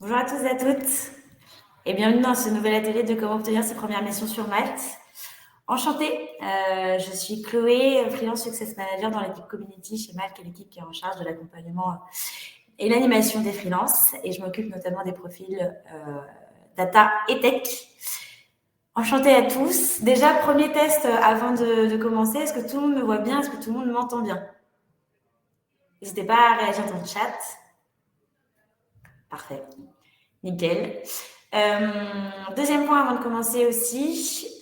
Bonjour à tous et à toutes et bienvenue dans ce nouvel atelier de comment obtenir ses premières missions sur Malte. Enchantée, je suis Chloé, Freelance Success Manager dans l'équipe Community chez Malte, qui est l'équipe qui est en charge de l'accompagnement et l'animation des freelances, et je m'occupe notamment des profils data et tech. Enchantée à tous. Déjà, premier test avant de commencer, est-ce que tout le monde me voit bien? Est-ce que tout le monde m'entend bien? N'hésitez pas à réagir dans le chat. Parfait. Nickel. Deuxième point avant de commencer aussi,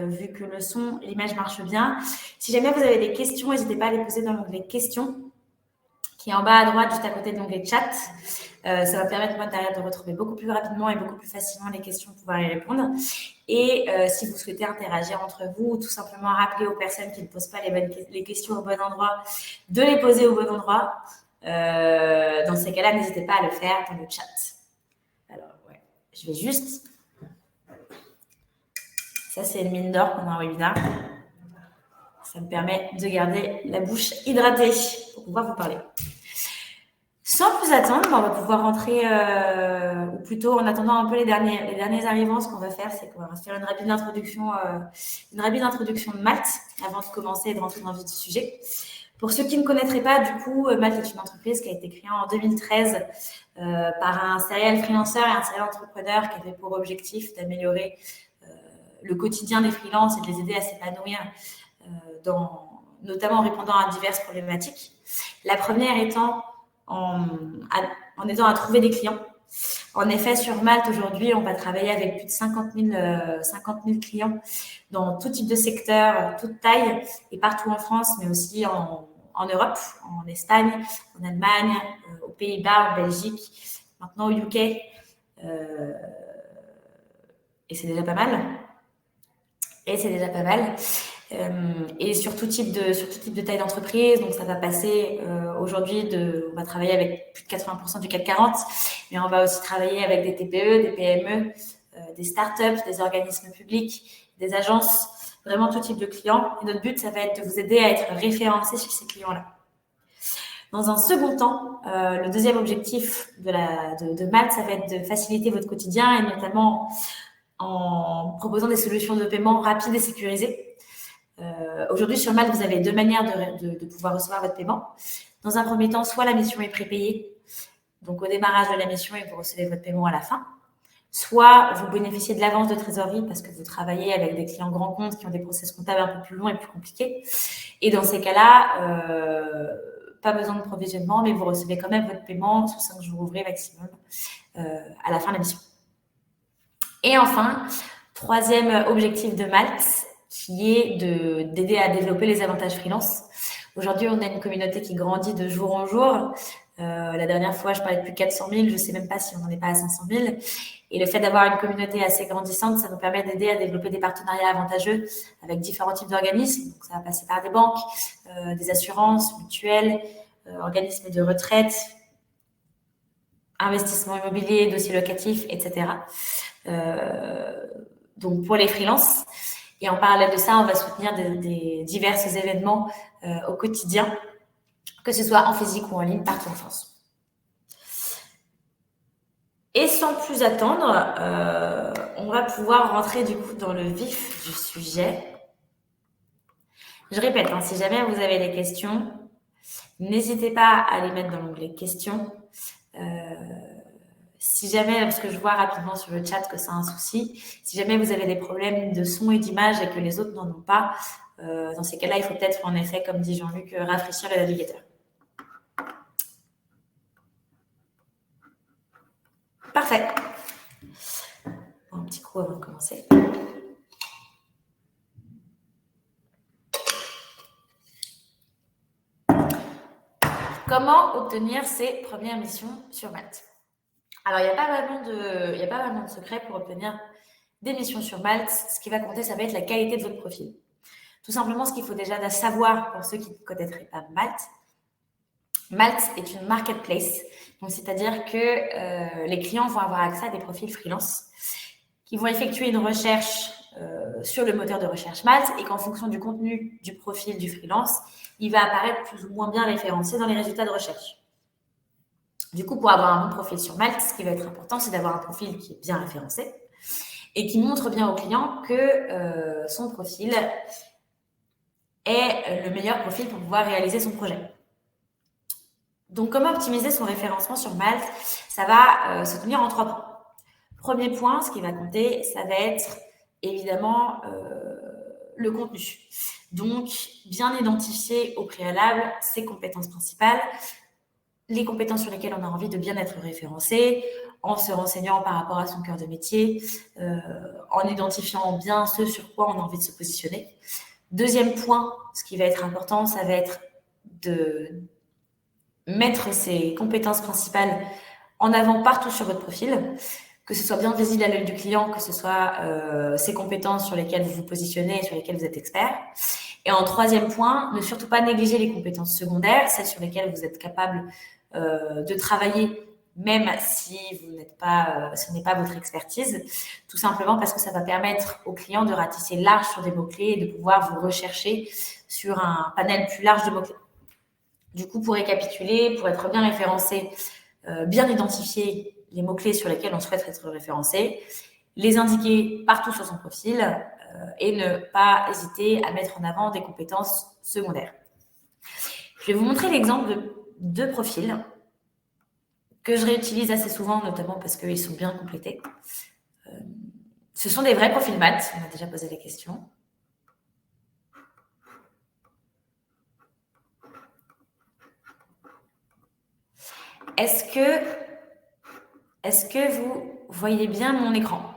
vu que le son et l'image marchent bien, si jamais vous avez des questions, n'hésitez pas à les poser dans l'onglet questions, qui est en bas à droite, juste à côté de l'onglet chat. Ça va permettre, moi, derrière, de retrouver beaucoup plus rapidement et beaucoup plus facilement les questions, pouvoir y répondre. Et si vous souhaitez interagir entre vous, ou tout simplement rappeler aux personnes qui ne posent pas les questions au bon endroit, de les poser au bon endroit, dans ces cas-là, n'hésitez pas à le faire dans le chat. Alors, ouais, je vais juste... Ça, c'est une mine d'or pendant un webinaire. Ça me permet de garder la bouche hydratée pour pouvoir vous parler. Sans plus attendre, on va pouvoir rentrer, ou plutôt en attendant un peu les derniers arrivants, ce qu'on va faire, c'est qu'on va faire une rapide introduction de Malte avant de commencer et de rentrer dans le vif du sujet. Pour ceux qui ne connaîtraient pas, du coup, Malte est une entreprise qui a été créée en 2013 par un serial freelancer et un serial entrepreneur qui avait pour objectif d'améliorer le quotidien des freelances et de les aider à s'épanouir, notamment en répondant à diverses problématiques. La première étant en aidant à trouver des clients. En effet, sur Malte, aujourd'hui, on va travailler avec plus de 50 000 clients dans tout type de secteur, toute taille, et partout en France, mais aussi en Europe, en Espagne, en Allemagne, aux Pays-Bas, en Belgique, maintenant au UK. Et c'est déjà pas mal. Et sur tout type de taille d'entreprise. Donc, ça va passer aujourd'hui on va travailler avec plus de 80% du CAC 40, mais on va aussi travailler avec des TPE, des PME, des startups, des organismes publics, des agences, vraiment tout type de clients. Et notre but, ça va être de vous aider à être référencé chez ces clients-là. Dans un second temps, le deuxième objectif de Malte, ça va être de faciliter votre quotidien, et notamment en proposant des solutions de paiement rapides et sécurisées. Aujourd'hui, sur Malte, vous avez deux manières de pouvoir recevoir votre paiement. Dans un premier temps, soit la mission est prépayée, donc au démarrage de la mission, et vous recevez votre paiement à la fin. Soit vous bénéficiez de l'avance de trésorerie parce que vous travaillez avec des clients grands comptes qui ont des process comptables un peu plus longs et plus compliqués. Et dans ces cas-là, pas besoin de provisionnement, mais vous recevez quand même votre paiement sous 5 jours ouvrés maximum à la fin de la mission. Et enfin, troisième objectif de Malte, qui est d'aider à développer les avantages freelance. Aujourd'hui, on a une communauté qui grandit de jour en jour. La dernière fois, je parlais de plus de 400 000. Je ne sais même pas si on n'en est pas à 500 000. Et le fait d'avoir une communauté assez grandissante, ça nous permet d'aider à développer des partenariats avantageux avec différents types d'organismes. Donc, ça va passer par des banques, des assurances, mutuelles, organismes de retraite, investissement immobilier, dossiers locatifs, etc. Donc, pour les freelances. Et en parallèle de ça, on va soutenir des divers événements au quotidien, que ce soit en physique ou en ligne, partout en France. Et sans plus attendre, on va pouvoir rentrer du coup dans le vif du sujet. Je répète, si jamais vous avez des questions, n'hésitez pas à les mettre dans l'onglet questions. Si jamais, parce que je vois rapidement sur le chat que c'est un souci, si jamais vous avez des problèmes de son et d'image et que les autres n'en ont pas, dans ces cas-là, il faut peut-être, en effet, comme dit Jean-Luc, rafraîchir le navigateur. Parfait. Un petit coup avant de commencer. Comment obtenir ses premières missions sur Malte? Alors, il n'y a pas vraiment de secret pour obtenir des missions sur Malte. Ce qui va compter, ça va être la qualité de votre profil. Tout simplement, ce qu'il faut déjà savoir pour ceux qui ne connaîtraient pas Malte. Malte est une marketplace, donc c'est-à-dire que les clients vont avoir accès à des profils freelance qui vont effectuer une recherche sur le moteur de recherche Malte, et qu'en fonction du contenu du profil du freelance, il va apparaître plus ou moins bien référencé dans les résultats de recherche. Du coup, pour avoir un bon profil sur Malte, ce qui va être important, c'est d'avoir un profil qui est bien référencé et qui montre bien au client que son profil est le meilleur profil pour pouvoir réaliser son projet. Donc, comment optimiser son référencement sur Malte? Ça va se tenir en 3 points. Premier point, ce qui va compter, ça va être évidemment le contenu. Donc, bien identifier au préalable ses compétences principales, les compétences sur lesquelles on a envie de bien être référencé, en se renseignant par rapport à son cœur de métier, en identifiant bien ce sur quoi on a envie de se positionner. Deuxième point, ce qui va être important, ça va être de mettre ses compétences principales en avant partout sur votre profil, que ce soit bien visible à l'œil du client, que ce soit ses compétences sur lesquelles vous vous positionnez et sur lesquelles vous êtes expert. Et en troisième point, ne surtout pas négliger les compétences secondaires, celles sur lesquelles vous êtes capable de travailler, même si ce n'est pas votre expertise, tout simplement parce que ça va permettre au client de ratisser large sur des mots-clés et de pouvoir vous rechercher sur un panel plus large de mots-clés. Du coup, pour récapituler, pour être bien référencé, bien identifier les mots-clés sur lesquels on souhaite être référencé, les indiquer partout sur son profil et ne pas hésiter à mettre en avant des compétences secondaires. Je vais vous montrer l'exemple de 2 profils que je réutilise assez souvent, notamment parce qu'ils sont bien complétés. Ce sont des vrais profils maths, on a déjà posé la question. Est-ce que vous voyez bien mon écran?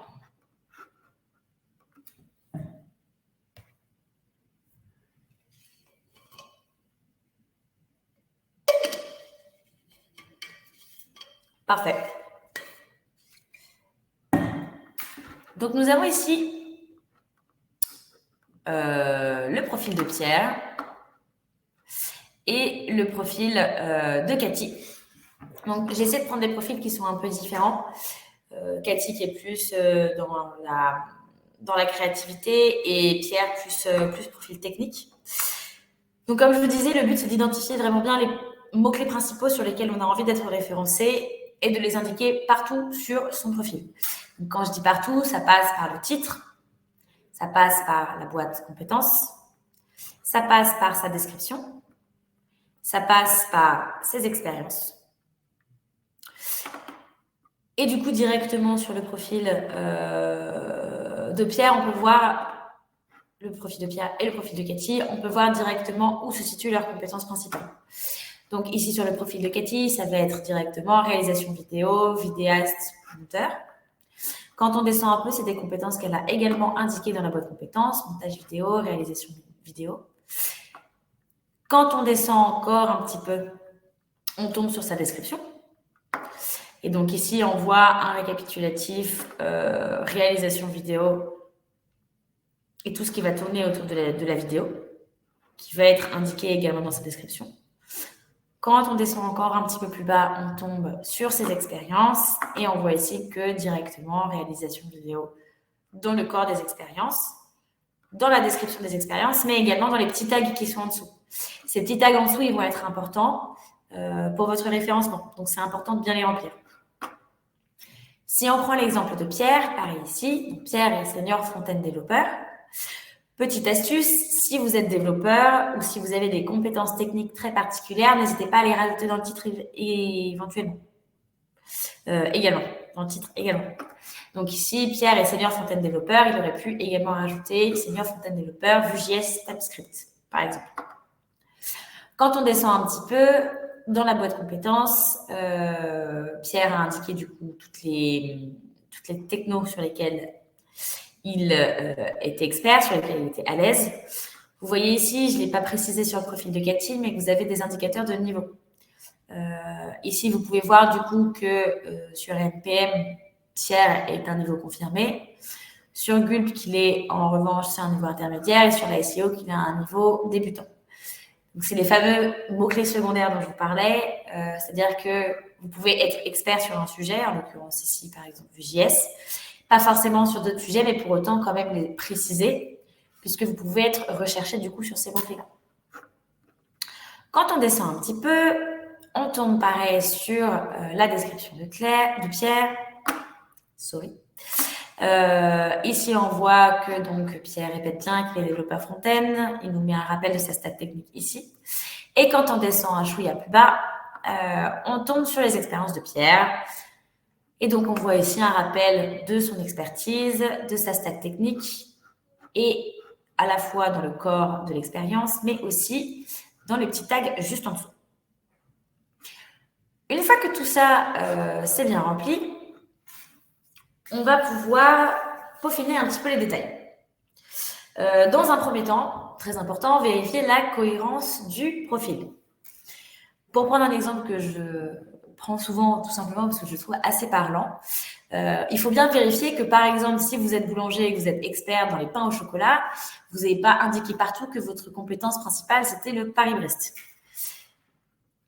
Parfait. Donc, nous avons ici le profil de Pierre et le profil de Cathy. Donc, j'essaie de prendre des profils qui sont un peu différents. Cathy qui est plus dans la créativité et Pierre plus profil technique. Donc, comme je vous disais, le but, c'est d'identifier vraiment bien les mots-clés principaux sur lesquels on a envie d'être référencé et de les indiquer partout sur son profil. Donc, quand je dis partout, ça passe par le titre, ça passe par la boîte compétences, ça passe par sa description, ça passe par ses expériences. Et du coup, directement sur le profil de Pierre, on peut voir le profil de Pierre et le profil de Cathy, on peut voir directement où se situent leurs compétences principales. Donc ici, sur le profil de Cathy, ça va être directement réalisation vidéo, vidéaste, monteur. Quand on descend un peu, c'est des compétences qu'elle a également indiquées dans la boîte compétences, montage vidéo, réalisation vidéo. Quand on descend encore un petit peu, on tombe sur sa description. Et donc ici, on voit un récapitulatif, réalisation vidéo et tout ce qui va tourner autour de la vidéo, qui va être indiqué également dans sa description. Quand on descend encore un petit peu plus bas, on tombe sur ses expériences et on voit ici que directement réalisation vidéo dans le corps des expériences, dans la description des expériences, mais également dans les petits tags qui sont en dessous. Ces petits tags en dessous, ils vont être importants pour votre référencement. Donc, c'est important de bien les remplir. Si on prend l'exemple de Pierre, pareil ici, donc Pierre est senior front-end développeur. Petite astuce, si vous êtes développeur ou si vous avez des compétences techniques très particulières, n'hésitez pas à les rajouter dans le titre éventuellement. Également, dans le titre également. Donc ici, Pierre est senior front-end développeur, il aurait pu également rajouter senior front-end développeur, Vue.js, TypeScript, par exemple. Quand on descend un petit peu, dans la boîte compétences, Pierre a indiqué du coup toutes les technos sur lesquelles il était expert, sur lesquels il était à l'aise. Vous voyez ici, je ne l'ai pas précisé sur le profil de Cathy, mais que vous avez des indicateurs de niveau. Ici, vous pouvez voir du coup que sur NPM, Pierre est un niveau confirmé. Sur Gulp, qu'il est en revanche, c'est un niveau intermédiaire. Et sur la SEO, qu'il a un niveau débutant. Donc, c'est les fameux mots-clés secondaires dont je vous parlais. C'est-à-dire que vous pouvez être expert sur un sujet, en l'occurrence ici, par exemple, Vue.js. Pas forcément sur d'autres sujets, mais pour autant quand même les préciser, puisque vous pouvez être recherché du coup sur ces mots-clés-là. Quand on descend un petit peu, On tombe pareil sur la description de Pierre. Sorry. Ici, on voit que donc Pierre répète bien qu'il est développeur front-end. Il nous met un rappel de sa stack technique ici. Et quand on descend un chouïa plus bas, on tombe sur les expériences de Pierre. Et donc, on voit ici un rappel de son expertise, de sa stack technique, et à la fois dans le corps de l'expérience, mais aussi dans les petits tags juste en dessous. Une fois que tout ça c'est bien rempli, on va pouvoir peaufiner un petit peu les détails. Dans un premier temps, très important, vérifier la cohérence du profil. Pour prendre un exemple que je prends souvent tout simplement parce que je le trouve assez parlant, il faut bien vérifier que par exemple, si vous êtes boulanger et que vous êtes expert dans les pains au chocolat, vous n'avez pas indiqué partout que votre compétence principale, c'était le Paris-Brest.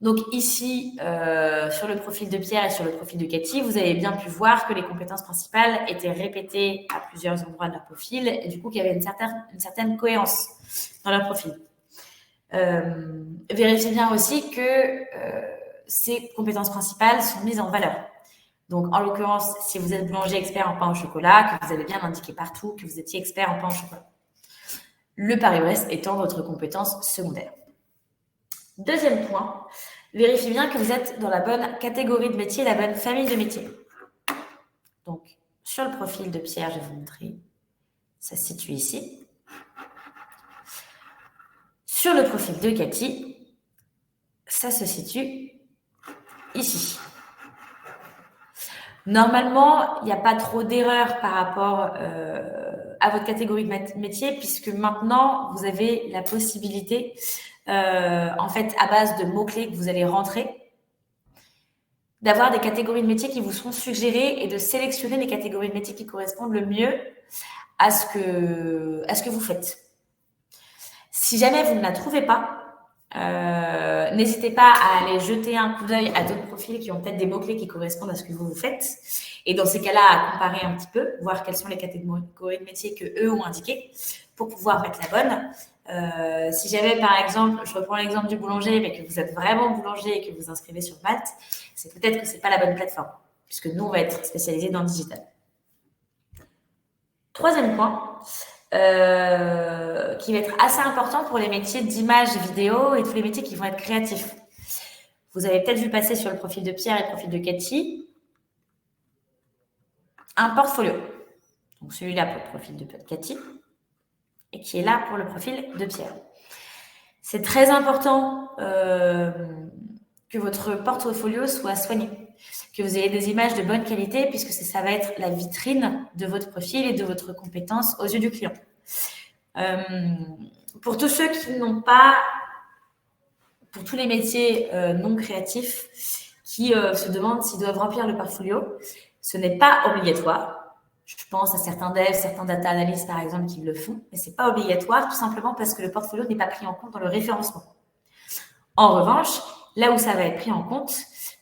Donc ici, sur le profil de Pierre et sur le profil de Cathy, vous avez bien pu voir que les compétences principales étaient répétées à plusieurs endroits de leur profil et du coup qu'il y avait une certaine cohérence dans leur profil. Vérifiez bien aussi que ces compétences principales sont mises en valeur. Donc, en l'occurrence, si vous êtes boulanger expert en pain au chocolat, que vous avez bien indiqué partout que vous étiez expert en pain au chocolat. Le Paris-Brest étant votre compétence secondaire. Deuxième point, vérifiez bien que vous êtes dans la bonne catégorie de métier, la bonne famille de métiers. Donc, sur le profil de Pierre, je vais vous montrer, ça se situe ici. Sur le profil de Cathy, ça se situe ici. Normalement, il n'y a pas trop d'erreurs par rapport à votre catégorie de métier puisque maintenant, vous avez la possibilité, en fait, à base de mots-clés que vous allez rentrer, d'avoir des catégories de métiers qui vous seront suggérées et de sélectionner les catégories de métiers qui correspondent le mieux à ce que vous faites. Si jamais vous ne la trouvez pas, n'hésitez pas à aller jeter un coup d'œil à d'autres profils qui ont peut-être des mots-clés qui correspondent à ce que vous faites. Et dans ces cas-là, à comparer un petit peu, voir quelles sont les catégories de métiers qu'eux ont indiquées pour pouvoir mettre la bonne. Si jamais, par exemple, je reprends l'exemple du boulanger, mais que vous êtes vraiment boulanger et que vous inscrivez sur Malte, c'est peut-être que ce n'est pas la bonne plateforme, puisque nous, on va être spécialisés dans le digital. Troisième point, qui va être assez important pour les métiers d'image, vidéo et tous les métiers qui vont être créatifs. Vous avez peut-être vu passer sur le profil de Pierre et le profil de Cathy un portfolio. Donc celui-là pour le profil de Cathy et qui est là pour le profil de Pierre. C'est très important que votre portfolio soit soigné, que vous ayez des images de bonne qualité puisque ça va être la vitrine de votre profil et de votre compétence aux yeux du client. Pour tous ceux qui n'ont pas, pour tous les métiers non créatifs qui se demandent s'ils doivent remplir le portfolio, ce n'est pas obligatoire. Je pense à certains devs, certains data analysts par exemple qui le font, mais ce n'est pas obligatoire tout simplement parce que le portfolio n'est pas pris en compte dans le référencement. En revanche, là où ça va être pris en compte,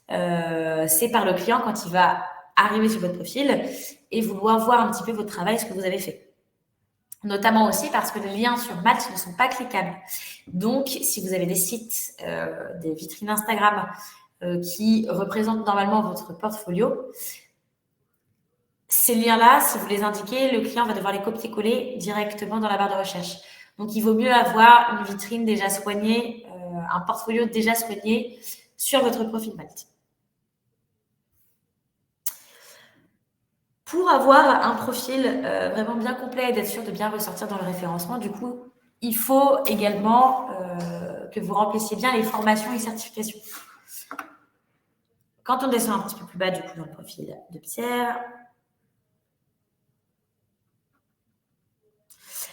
c'est par le client quand il va arriver sur votre profil et vouloir voir un petit peu votre travail, ce que vous avez fait. Notamment aussi parce que les liens sur Malte ne sont pas cliquables. Donc, si vous avez des sites, des vitrines Instagram qui représentent normalement votre portfolio, ces liens-là, si vous les indiquez, le client va devoir les copier-coller directement dans la barre de recherche. Donc, il vaut mieux avoir une vitrine déjà soignée, un portfolio déjà soigné sur votre profil Malte. Pour avoir un profil vraiment bien complet et d'être sûr de bien ressortir dans le référencement, du coup, il faut également que vous remplissiez bien les formations et certifications. Quand on descend un petit peu plus bas, du coup, dans le profil de Pierre,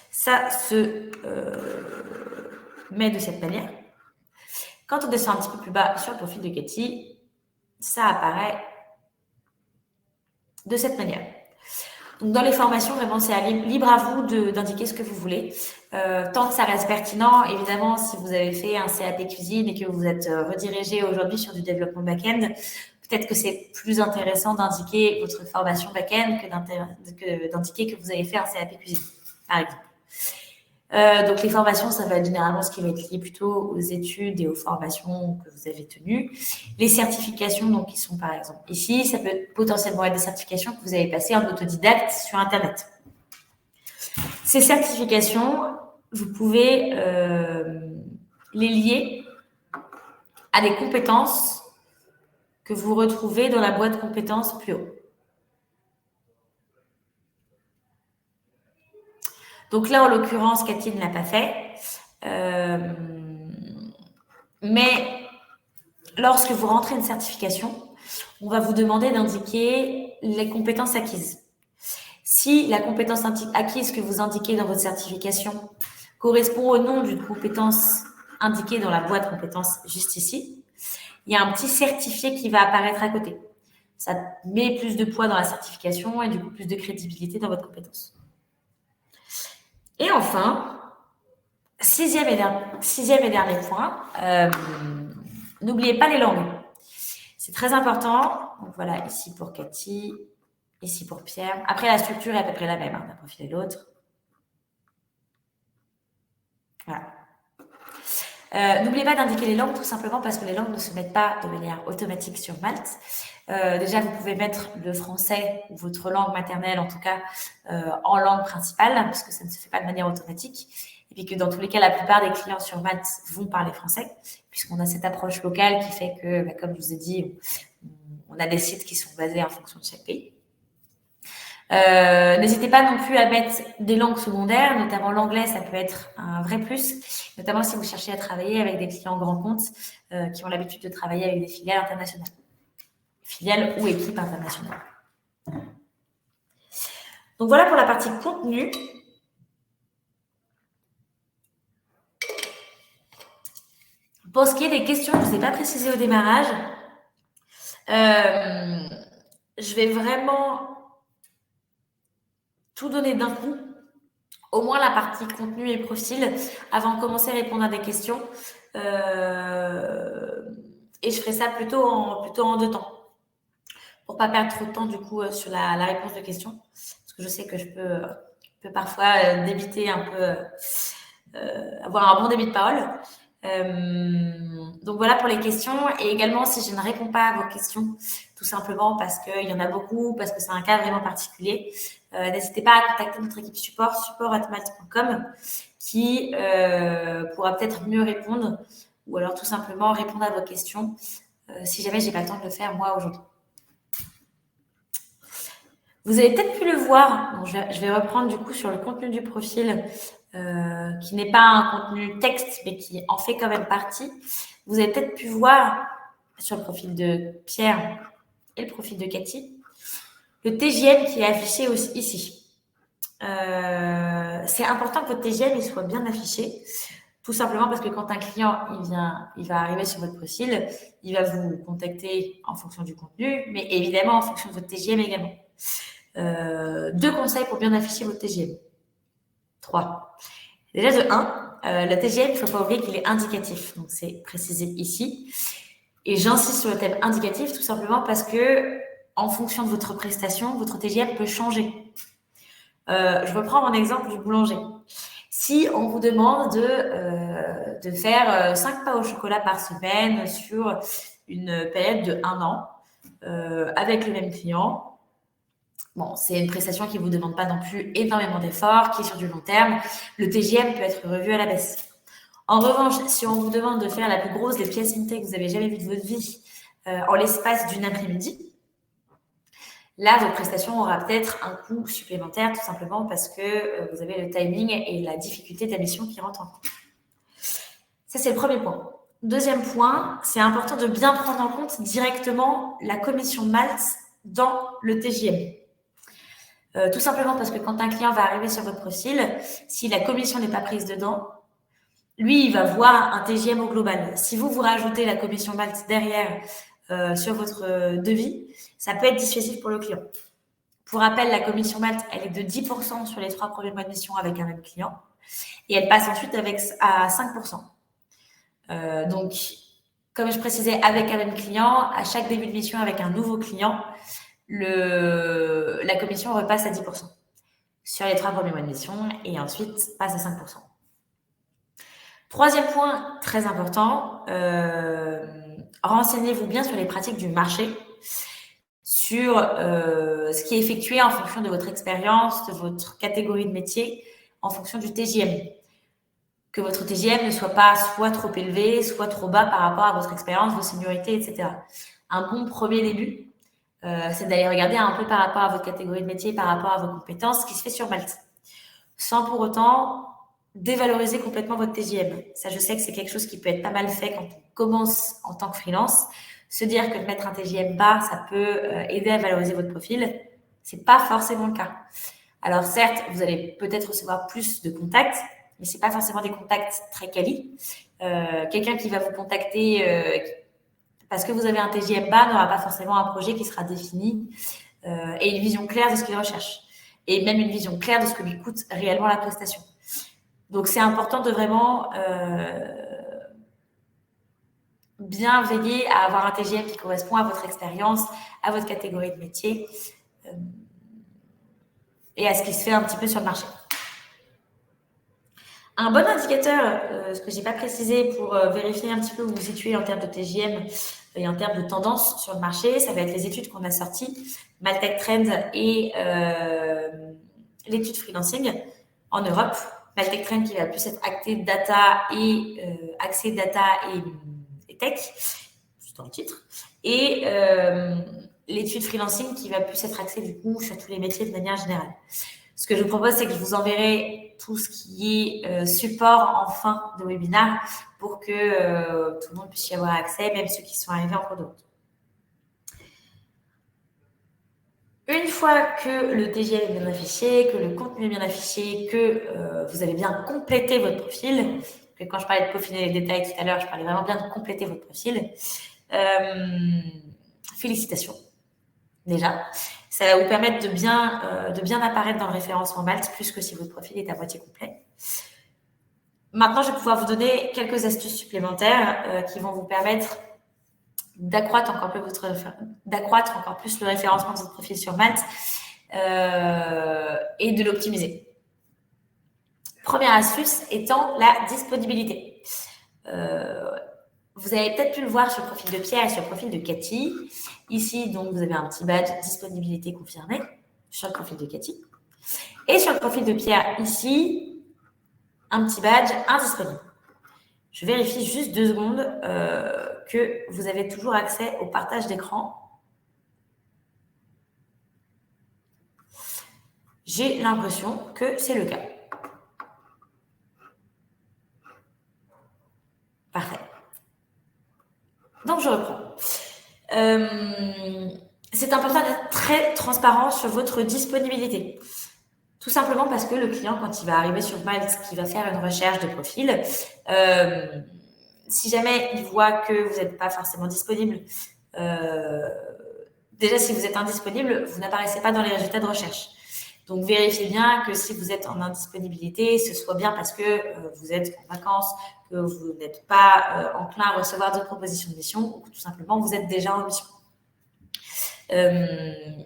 ça se met de cette manière. Quand on descend un petit peu plus bas sur le profil de Cathy, ça apparaît de cette manière. Donc, dans les formations, vraiment, c'est libre à vous d'indiquer ce que vous voulez. Tant que ça reste pertinent, évidemment, si vous avez fait un CAP cuisine et que vous êtes redirigé aujourd'hui sur du développement back-end, peut-être que c'est plus intéressant d'indiquer votre formation back-end que d'indiquer que vous avez fait un CAP cuisine, par exemple. Donc, les formations, ça va être généralement ce qui va être lié plutôt aux études et aux formations que vous avez tenues. Les certifications, donc, qui sont par exemple ici, ça peut potentiellement être des certifications que vous avez passées en autodidacte sur Internet. Ces certifications, vous pouvez les lier à des compétences que vous retrouvez dans la boîte compétences plus haut. Donc là, en l'occurrence, Cathy ne l'a pas fait. Mais lorsque vous rentrez une certification, on va vous demander d'indiquer les compétences acquises. Si la compétence acquise que vous indiquez dans votre certification correspond au nom d'une compétence indiquée dans la boîte compétences juste ici, il y a un petit certifié qui va apparaître à côté. Ça met plus de poids dans la certification et du coup plus de crédibilité dans votre compétence. Et enfin, sixième et dernier point, n'oubliez pas les langues. C'est très important. Donc voilà, ici pour Cathy, ici pour Pierre. Après, la structure est à peu près la même d'un profil et l'autre. Voilà. N'oubliez pas d'indiquer les langues tout simplement parce que les langues ne se mettent pas de manière automatique sur Malte. Déjà, vous pouvez mettre le français ou votre langue maternelle, en tout cas, en langue principale, puisque ça ne se fait pas de manière automatique. Et puis que dans tous les cas, la plupart des clients sur Malte vont parler français, puisqu'on a cette approche locale qui fait que, comme je vous ai dit, on a des sites qui sont basés en fonction de chaque pays. N'hésitez pas non plus à mettre des langues secondaires, notamment l'anglais, ça peut être un vrai plus, notamment si vous cherchez à travailler avec des clients grands comptes qui ont l'habitude de travailler avec des filiales internationales. Filiales ou équipes internationales. Donc voilà pour la partie contenu. Pour ce qui est des questions, je ne vous ai pas précisé au démarrage, je vais vraiment tout donner d'un coup, au moins la partie contenu et profil, avant de commencer à répondre à des questions. Et je ferai ça plutôt en 2 temps, pour pas perdre trop de temps du coup sur la réponse de questions, parce que je sais que je peux parfois débiter un peu, avoir un bon débit de parole. Donc voilà pour les questions. Et également, si je ne réponds pas à vos questions, tout simplement parce qu'il y en a beaucoup, parce que c'est un cas vraiment particulier, n'hésitez pas à contacter notre équipe support@malte.com qui pourra peut-être mieux répondre, ou alors tout simplement répondre à vos questions si jamais j'ai pas le temps de le faire moi aujourd'hui. Vous avez peut-être pu le voir, donc je vais reprendre du coup sur le contenu du profil qui n'est pas un contenu texte mais qui en fait quand même partie. Vous avez peut-être pu voir sur le profil de Pierre et le profil de Cathy le TJM qui est affiché aussi ici. C'est important que votre TJM il soit bien affiché, tout simplement parce que quand un client il va arriver sur votre profil, il va vous contacter en fonction du contenu, mais évidemment en fonction de votre TJM également. 2 conseils pour bien afficher votre TJM. 3. Déjà de 1, le TJM, il ne faut pas oublier qu'il est indicatif, donc c'est précisé ici. Et j'insiste sur le thème indicatif tout simplement parce que en fonction de votre prestation, votre TJM peut changer. Je reprends mon exemple du boulanger. Si on vous demande de faire 5 pains au chocolat par semaine sur une période de 1 an avec le même client, bon, c'est une prestation qui ne vous demande pas non plus énormément d'efforts, qui est sur du long terme. Le TJM peut être revu à la baisse. En revanche, si on vous demande de faire la plus grosse des pièces Vinted que vous avez jamais vues de votre vie en l'espace d'une après-midi, là, votre prestation aura peut-être un coût supplémentaire, tout simplement parce que vous avez le timing et la difficulté de la mission qui rentre en compte. Ça, c'est le premier point. Deuxième point, c'est important de bien prendre en compte directement la commission Malte dans le TJM. Tout simplement parce que quand un client va arriver sur votre profil, si la commission n'est pas prise dedans, lui, il va voir un TJM au global. Si vous rajoutez la commission Malte derrière sur votre devis, ça peut être dissuasif pour le client. Pour rappel, la commission Malte, elle est de 10% sur les 3 premiers mois de mission avec un même client et elle passe ensuite à 5%. Donc, comme je précisais, avec un même client, à chaque début de mission avec un nouveau client, la commission repasse à 10% sur les 3 premiers mois de mission et ensuite passe à 5%. Troisième point très important, renseignez-vous bien sur les pratiques du marché, sur ce qui est effectué en fonction de votre expérience, de votre catégorie de métier, en fonction du TJM. Que votre TJM ne soit pas soit trop élevé, soit trop bas par rapport à votre expérience, vos seniorités, etc. Un bon premier début, c'est d'aller regarder un peu par rapport à votre catégorie de métier, par rapport à vos compétences, ce qui se fait sur Malte. Sans pour autant dévaloriser complètement votre TJM. Ça, je sais que c'est quelque chose qui peut être pas mal fait quand on commence en tant que freelance. Se dire que de mettre un TJM bas, ça peut aider à valoriser votre profil. C'est pas forcément le cas. Alors certes, vous allez peut-être recevoir plus de contacts, mais c'est pas forcément des contacts très quali. Quelqu'un qui va vous contacter parce que vous avez un TJM bas n'aura pas forcément un projet qui sera défini et une vision claire de ce qu'il recherche. Et même une vision claire de ce que lui coûte réellement la prestation. Donc, c'est important de vraiment bien veiller à avoir un TJM qui correspond à votre expérience, à votre catégorie de métier et à ce qui se fait un petit peu sur le marché. Un bon indicateur, ce que je n'ai pas précisé pour vérifier un petit peu où vous vous situez en termes de TJM et en termes de tendance sur le marché, ça va être les études qu'on a sorties, Maltech Trends et l'étude freelancing en Europe. Maltech Trend qui va plus être axé data et tech, juste dans le titre. Et l'étude freelancing qui va plus être axée du coup sur tous les métiers de manière générale. Ce que je vous propose, c'est que je vous enverrai tout ce qui est support en fin de webinaire pour que tout le monde puisse y avoir accès, même ceux qui sont arrivés en cours de route. Une fois que le TJM est bien affiché, que le contenu est bien affiché, que vous avez bien complété votre profil, que quand je parlais de peaufiner les détails tout à l'heure, je parlais vraiment bien de compléter votre profil, félicitations déjà. Ça va vous permettre de bien apparaître dans le référencement Malte, plus que si votre profil est à moitié complet. Maintenant, je vais pouvoir vous donner quelques astuces supplémentaires qui vont vous permettre d'accroître encore plus le référencement de votre profil sur Malte et de l'optimiser. Première astuce étant la disponibilité. Vous avez peut-être pu le voir sur le profil de Pierre et sur le profil de Cathy. Ici, donc, vous avez un petit badge disponibilité confirmée sur le profil de Cathy. Et sur le profil de Pierre, ici, un petit badge indisponible. Je vérifie juste 2 secondes que vous avez toujours accès au partage d'écran. J'ai l'impression que c'est le cas. Parfait. Donc, je reprends. C'est important d'être très transparent sur votre disponibilité. Tout simplement parce que le client, quand il va arriver sur Malte, qui va faire une recherche de profil, si jamais il voit que vous n'êtes pas forcément disponible, déjà si vous êtes indisponible, vous n'apparaissez pas dans les résultats de recherche. Donc vérifiez bien que si vous êtes en indisponibilité, ce soit bien parce que vous êtes en vacances, que vous n'êtes pas enclin à recevoir d'autres propositions de mission ou que tout simplement vous êtes déjà en mission.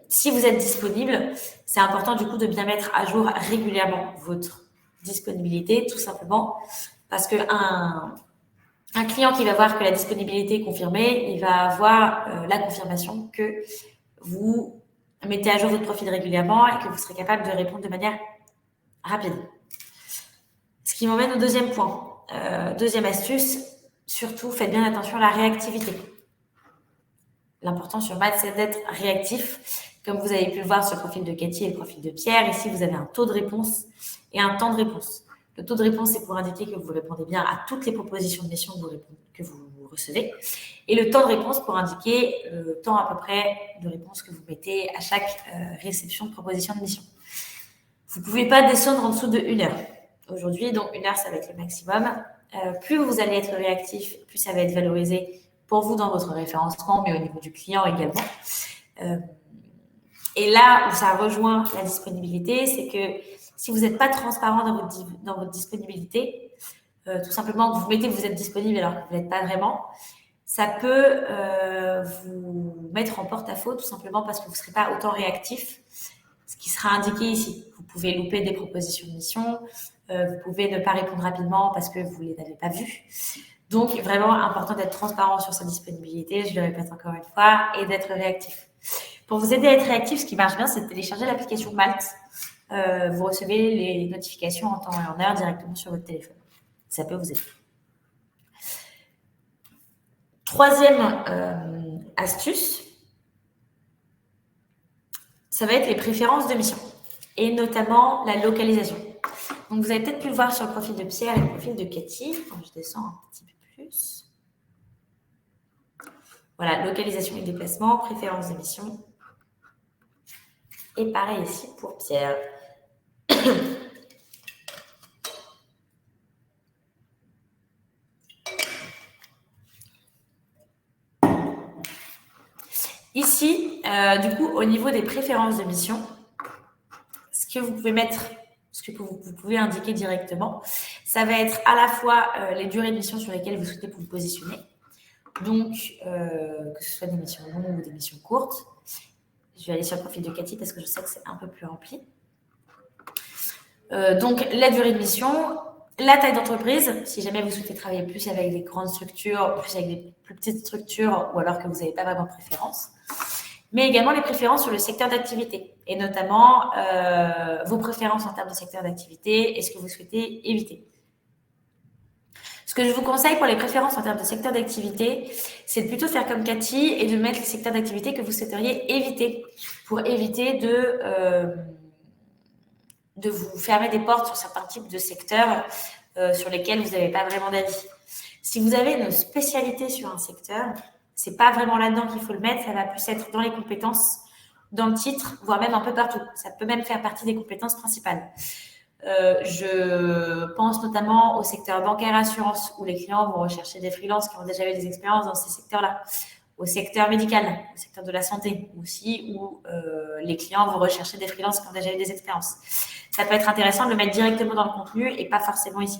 Si vous êtes disponible, c'est important du coup de bien mettre à jour régulièrement votre disponibilité, tout simplement parce que un client qui va voir que la disponibilité est confirmée, il va avoir la confirmation que vous mettez à jour votre profil régulièrement et que vous serez capable de répondre de manière rapide. Ce qui m'emmène au deuxième point. Deuxième astuce, surtout faites bien attention à la réactivité. L'important sur Malte, c'est d'être réactif. Comme vous avez pu le voir sur le profil de Cathy et le profil de Pierre, ici, vous avez un taux de réponse et un temps de réponse. Le taux de réponse, c'est pour indiquer que vous répondez bien à toutes les propositions de mission que vous recevez. Et le temps de réponse pour indiquer le temps à peu près de réponse que vous mettez à chaque réception de proposition de mission. Vous ne pouvez pas descendre en dessous de 1 heure. Aujourd'hui, donc 1 heure, ça va être le maximum. Plus vous allez être réactif, plus ça va être valorisé pour vous dans votre référencement, mais au niveau du client également. Et là où ça rejoint la disponibilité, c'est que si vous n'êtes pas transparent dans votre disponibilité, tout simplement que vous mettez que vous êtes disponible alors que vous n'êtes pas vraiment, ça peut vous mettre en porte-à-faux tout simplement parce que vous ne serez pas autant réactif, ce qui sera indiqué ici. Vous pouvez louper des propositions de mission, Vous pouvez ne pas répondre rapidement parce que vous ne les avez pas vus. Donc, vraiment important d'être transparent sur sa disponibilité, je le répète encore une fois, et d'être réactif. Pour vous aider à être réactif, ce qui marche bien, c'est de télécharger l'application Malte. Vous recevez les notifications en temps et en heure directement sur votre téléphone. Ça peut vous aider. Troisième astuce, ça va être les préférences de mission et notamment la localisation. Donc, vous avez peut-être pu le voir sur le profil de Pierre et le profil de Cathy. Quand je descends un petit peu plus. Voilà, localisation et déplacement, préférences de mission. Et pareil ici pour Pierre. Ici, du coup, au niveau des préférences de mission, ce que vous pouvez mettre, ce que vous pouvez indiquer directement, ça va être à la fois les durées de mission sur lesquelles vous souhaitez vous positionner. Donc, que ce soit des missions longues ou des missions courtes. Je vais aller sur le profil de Cathy parce que je sais que c'est un peu plus rempli. Donc, la durée de mission, la taille d'entreprise, si jamais vous souhaitez travailler plus avec des grandes structures, plus avec des plus petites structures, ou alors que vous n'avez pas vraiment de préférence. Mais également les préférences sur le secteur d'activité, et notamment vos préférences en termes de secteur d'activité et ce que vous souhaitez éviter. Ce que je vous conseille pour les préférences en termes de secteur d'activité, c'est de plutôt faire comme Cathy et de mettre les secteurs d'activité que vous souhaiteriez éviter pour éviter de vous fermer des portes sur certains types de secteurs sur lesquels vous n'avez pas vraiment d'avis. Si vous avez une spécialité sur un secteur, c'est pas vraiment là-dedans qu'il faut le mettre, ça va plus être dans les compétences, dans le titre, voire même un peu partout. Ça peut même faire partie des compétences principales. Je pense notamment au secteur bancaire assurance où les clients vont rechercher des freelances qui ont déjà eu des expériences dans ces secteurs-là. Au secteur médical, au secteur de la santé aussi, où les clients vont rechercher des freelances qui ont déjà eu des expériences. Ça peut être intéressant de le mettre directement dans le contenu et pas forcément ici.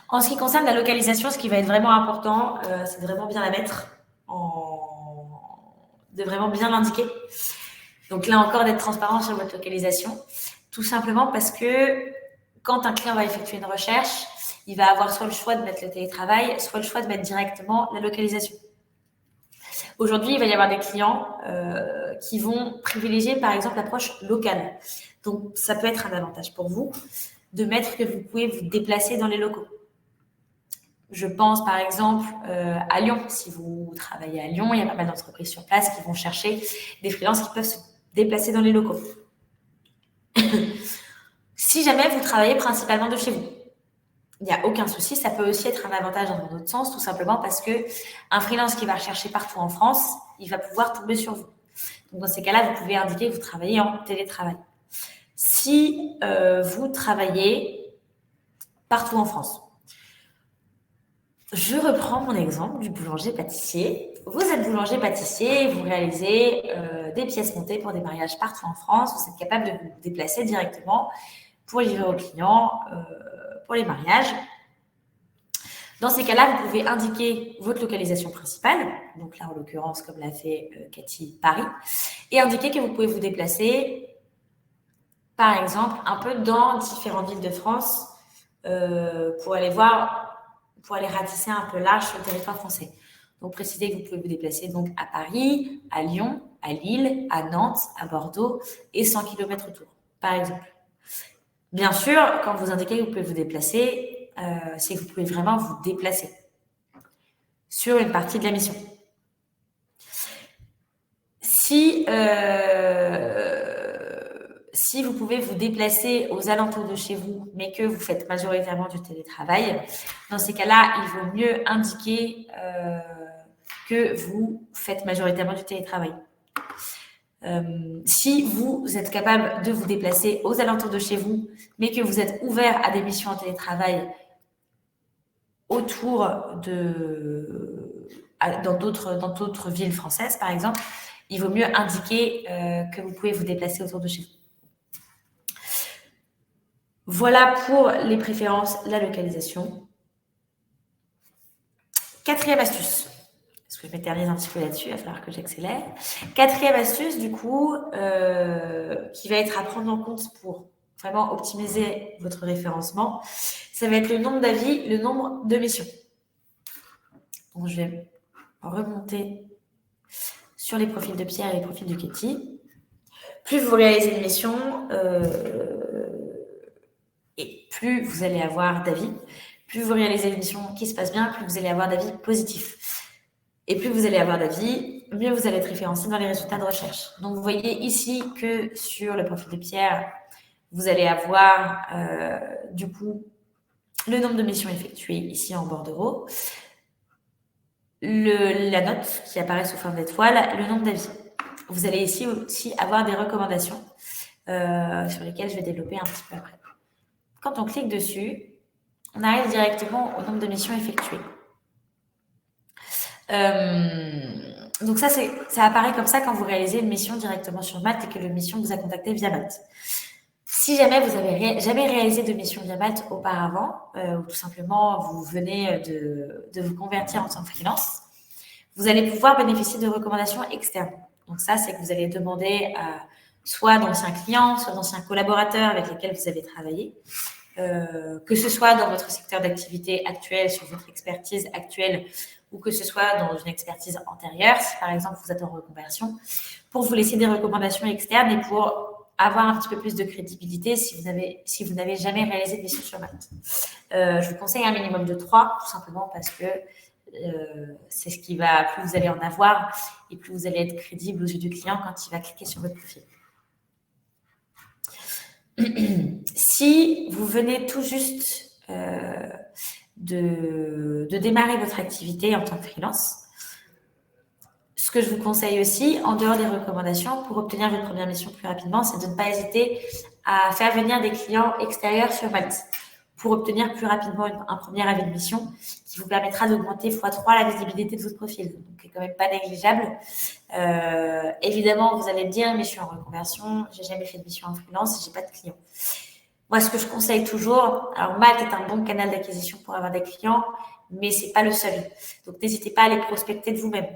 En ce qui concerne la localisation, ce qui va être vraiment important, c'est de vraiment bien la mettre, de vraiment bien l'indiquer. Donc là encore, d'être transparent sur votre localisation. Tout simplement parce que quand un client va effectuer une recherche, il va avoir soit le choix de mettre le télétravail, soit le choix de mettre directement la localisation. Aujourd'hui, il va y avoir des clients qui vont privilégier, par exemple, l'approche locale. Donc, ça peut être un avantage pour vous de mettre que vous pouvez vous déplacer dans les locaux. Je pense, par exemple, à Lyon. Si vous travaillez à Lyon, il y a pas mal d'entreprises sur place qui vont chercher des freelances qui peuvent se déplacer dans les locaux. Si jamais vous travaillez principalement de chez vous, il n'y a aucun souci. Ça peut aussi être un avantage dans un autre sens, tout simplement parce qu'un freelance qui va rechercher partout en France, il va pouvoir tomber sur vous. Donc, dans ces cas-là, vous pouvez indiquer que vous travaillez en télétravail. Si vous travaillez partout en France, je reprends mon exemple du boulanger-pâtissier. Vous êtes boulanger-pâtissier, vous réalisez des pièces montées pour des mariages partout en France. Vous êtes capable de vous déplacer directement pour livrer aux clients pour les mariages. Dans ces cas-là, vous pouvez indiquer votre localisation principale, donc là en l'occurrence comme l'a fait Cathy, Paris, et indiquer que vous pouvez vous déplacer, par exemple, un peu dans différentes villes de France pour aller ratisser un peu large sur le territoire français. Donc précisez que vous pouvez vous déplacer donc à Paris, à Lyon, à Lille, à Nantes, à Bordeaux et 100 km autour, par exemple. Bien sûr, quand vous indiquez que vous pouvez vous déplacer, c'est que vous pouvez vraiment vous déplacer sur une partie de la mission. Si vous pouvez vous déplacer aux alentours de chez vous, mais que vous faites majoritairement du télétravail, dans ces cas-là, il vaut mieux indiquer que vous faites majoritairement du télétravail. Si vous êtes capable de vous déplacer aux alentours de chez vous, mais que vous êtes ouvert à des missions en télétravail dans d'autres villes françaises, par exemple, il vaut mieux indiquer que vous pouvez vous déplacer autour de chez vous. Voilà pour les préférences, la localisation. Quatrième astuce. Parce que je m'éternise un petit peu là-dessus, il va falloir que j'accélère. Quatrième astuce, du coup, qui va être à prendre en compte pour vraiment optimiser votre référencement, ça va être le nombre d'avis, le nombre de missions. Donc, je vais remonter sur les profils de Pierre et les profils de Katie. Plus vous réalisez une mission, et plus vous allez avoir d'avis. Plus vous réalisez une mission qui se passe bien, plus vous allez avoir d'avis positifs. Et plus vous allez avoir d'avis, mieux vous allez être référencé dans les résultats de recherche. Donc, vous voyez ici que sur le profil de Pierre, vous allez avoir du coup le nombre de missions effectuées ici en bordereau, la note qui apparaît sous forme d'étoile, le nombre d'avis. Vous allez ici aussi avoir des recommandations sur lesquelles je vais développer un petit peu après. Quand on clique dessus, on arrive directement au nombre de missions effectuées. Donc ça apparaît comme ça quand vous réalisez une mission directement sur Malte et que le mission vous a contacté via Malte. Si jamais vous avez jamais réalisé de mission via Malte auparavant, ou tout simplement vous venez de vous convertir en tant que freelance, vous allez pouvoir bénéficier de recommandations externes. Donc ça, c'est que vous allez demander à soit d'anciens clients, soit d'anciens collaborateurs avec lesquels vous avez travaillé, que ce soit dans votre secteur d'activité actuel, sur votre expertise actuelle, ou que ce soit dans une expertise antérieure, si par exemple vous êtes en reconversion, pour vous laisser des recommandations externes et pour avoir un petit peu plus de crédibilité si vous n'avez jamais réalisé de mission sur Malte. Je vous conseille un minimum de 3, tout simplement parce que c'est ce qui va, plus vous allez en avoir et plus vous allez être crédible aux yeux du client quand il va cliquer sur votre profil. Si vous venez tout juste de démarrer votre activité en tant que freelance, ce que je vous conseille aussi, en dehors des recommandations, pour obtenir votre première mission plus rapidement, c'est de ne pas hésiter à faire venir des clients extérieurs sur Malte pour obtenir plus rapidement un premier avis de mission qui vous permettra d'augmenter x3 la visibilité de votre profil. Donc, c'est quand même pas négligeable. Évidemment, vous allez me dire, mais je suis en reconversion, j'ai jamais fait de mission en freelance, j'ai pas de clients. Moi, ce que je conseille toujours, alors Malte est un bon canal d'acquisition pour avoir des clients, mais c'est pas le seul. Donc, n'hésitez pas à les prospecter de vous-même.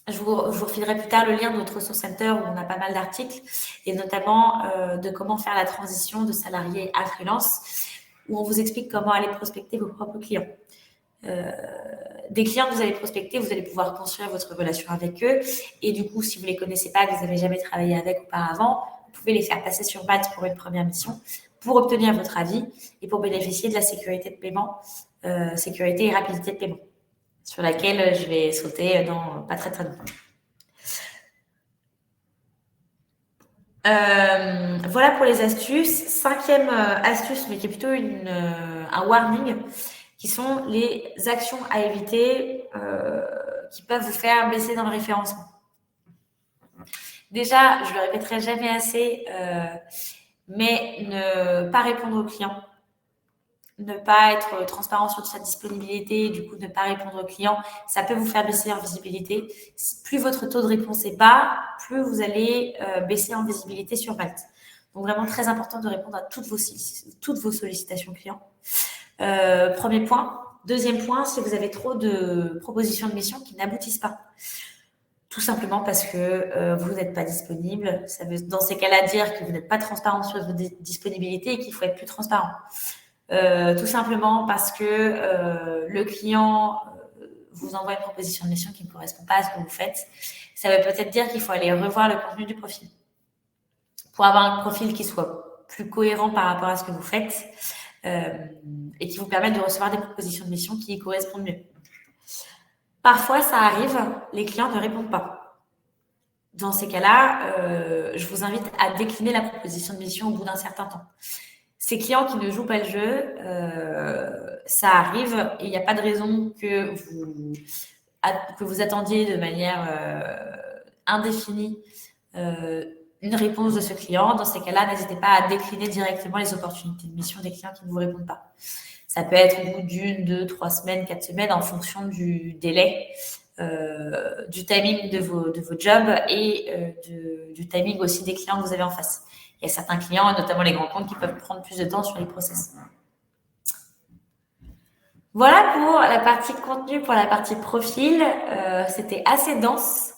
Je vous refilerai plus tard le lien de notre ressource center où on a pas mal d'articles et notamment de comment faire la transition de salarié à freelance, où on vous explique comment aller prospecter vos propres clients. Des clients que vous allez prospecter, vous allez pouvoir construire votre relation avec eux et du coup, si vous ne les connaissez pas, que vous n'avez jamais travaillé avec auparavant, vous pouvez les faire passer sur Malte pour une première mission pour obtenir votre avis et pour bénéficier de la sécurité de paiement, sécurité et rapidité de paiement, sur laquelle je vais sauter dans pas très longtemps. Voilà pour les astuces. 5e astuce, mais qui est plutôt un warning, qui sont les actions à éviter qui peuvent vous faire baisser dans le référencement. Déjà, je ne le répéterai jamais assez, mais ne pas répondre aux clients, ne pas être transparent sur sa disponibilité, du coup ne pas répondre aux clients, ça peut vous faire baisser en visibilité. Plus votre taux de réponse est bas, plus vous allez baisser en visibilité sur Malte. Donc vraiment très important de répondre à toutes vos sollicitations clients. Premier point. Deuxième point, si vous avez trop de propositions de mission qui n'aboutissent pas. Tout simplement parce que vous n'êtes pas disponible. Ça veut dans ces cas-là dire que vous n'êtes pas transparent sur votre disponibilité et qu'il faut être plus transparent. Tout simplement parce que le client vous envoie une proposition de mission qui ne correspond pas à ce que vous faites. Ça veut peut-être dire qu'il faut aller revoir le contenu du profil pour avoir un profil qui soit plus cohérent par rapport à ce que vous faites et qui vous permette de recevoir des propositions de mission qui y correspondent mieux. Parfois, ça arrive, les clients ne répondent pas. Dans ces cas-là, je vous invite à décliner la proposition de mission au bout d'un certain temps. Ces clients qui ne jouent pas le jeu, ça arrive et il n'y a pas de raison que vous attendiez de manière indéfinie une réponse de ce client. Dans ces cas-là, n'hésitez pas à décliner directement les opportunités de mission des clients qui ne vous répondent pas. Ça peut être au bout d'1, 2, 3 semaines, 4 semaines en fonction du délai, du timing de vos jobs et du timing aussi des clients que vous avez en face. Il y a certains clients, notamment les grands comptes, qui peuvent prendre plus de temps sur les process. Voilà pour la partie contenu, pour la partie profil. C'était assez dense.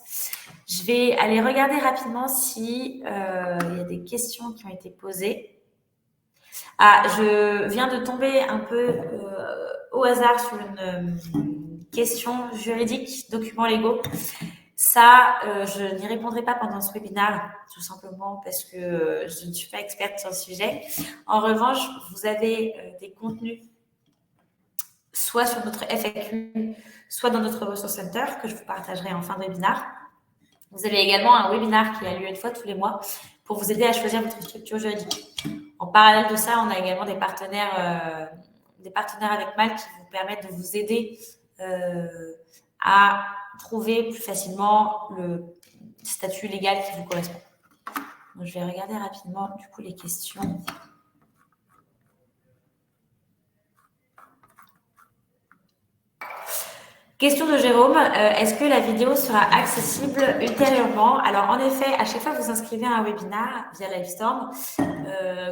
Je vais aller regarder rapidement si il y a des questions qui ont été posées. Ah, je viens de tomber un peu au hasard sur une question juridique, documents légaux. Ça, je n'y répondrai pas pendant ce webinaire, tout simplement parce que je ne suis pas experte sur le sujet. En revanche, vous avez des contenus soit sur notre FAQ, soit dans notre Resource Center que je vous partagerai en fin de webinaire. Vous avez également un webinaire qui a lieu une fois tous les mois pour vous aider à choisir votre structure juridique. En parallèle de ça, on a également des partenaires avec Malte qui vous permettent de vous aider à trouver plus facilement le statut légal qui vous correspond. Donc, je vais regarder rapidement du coup les questions. Question de Jérôme, est-ce que la vidéo sera accessible ultérieurement? Alors en effet, à chaque fois que vous inscrivez à un webinaire via Livestorm,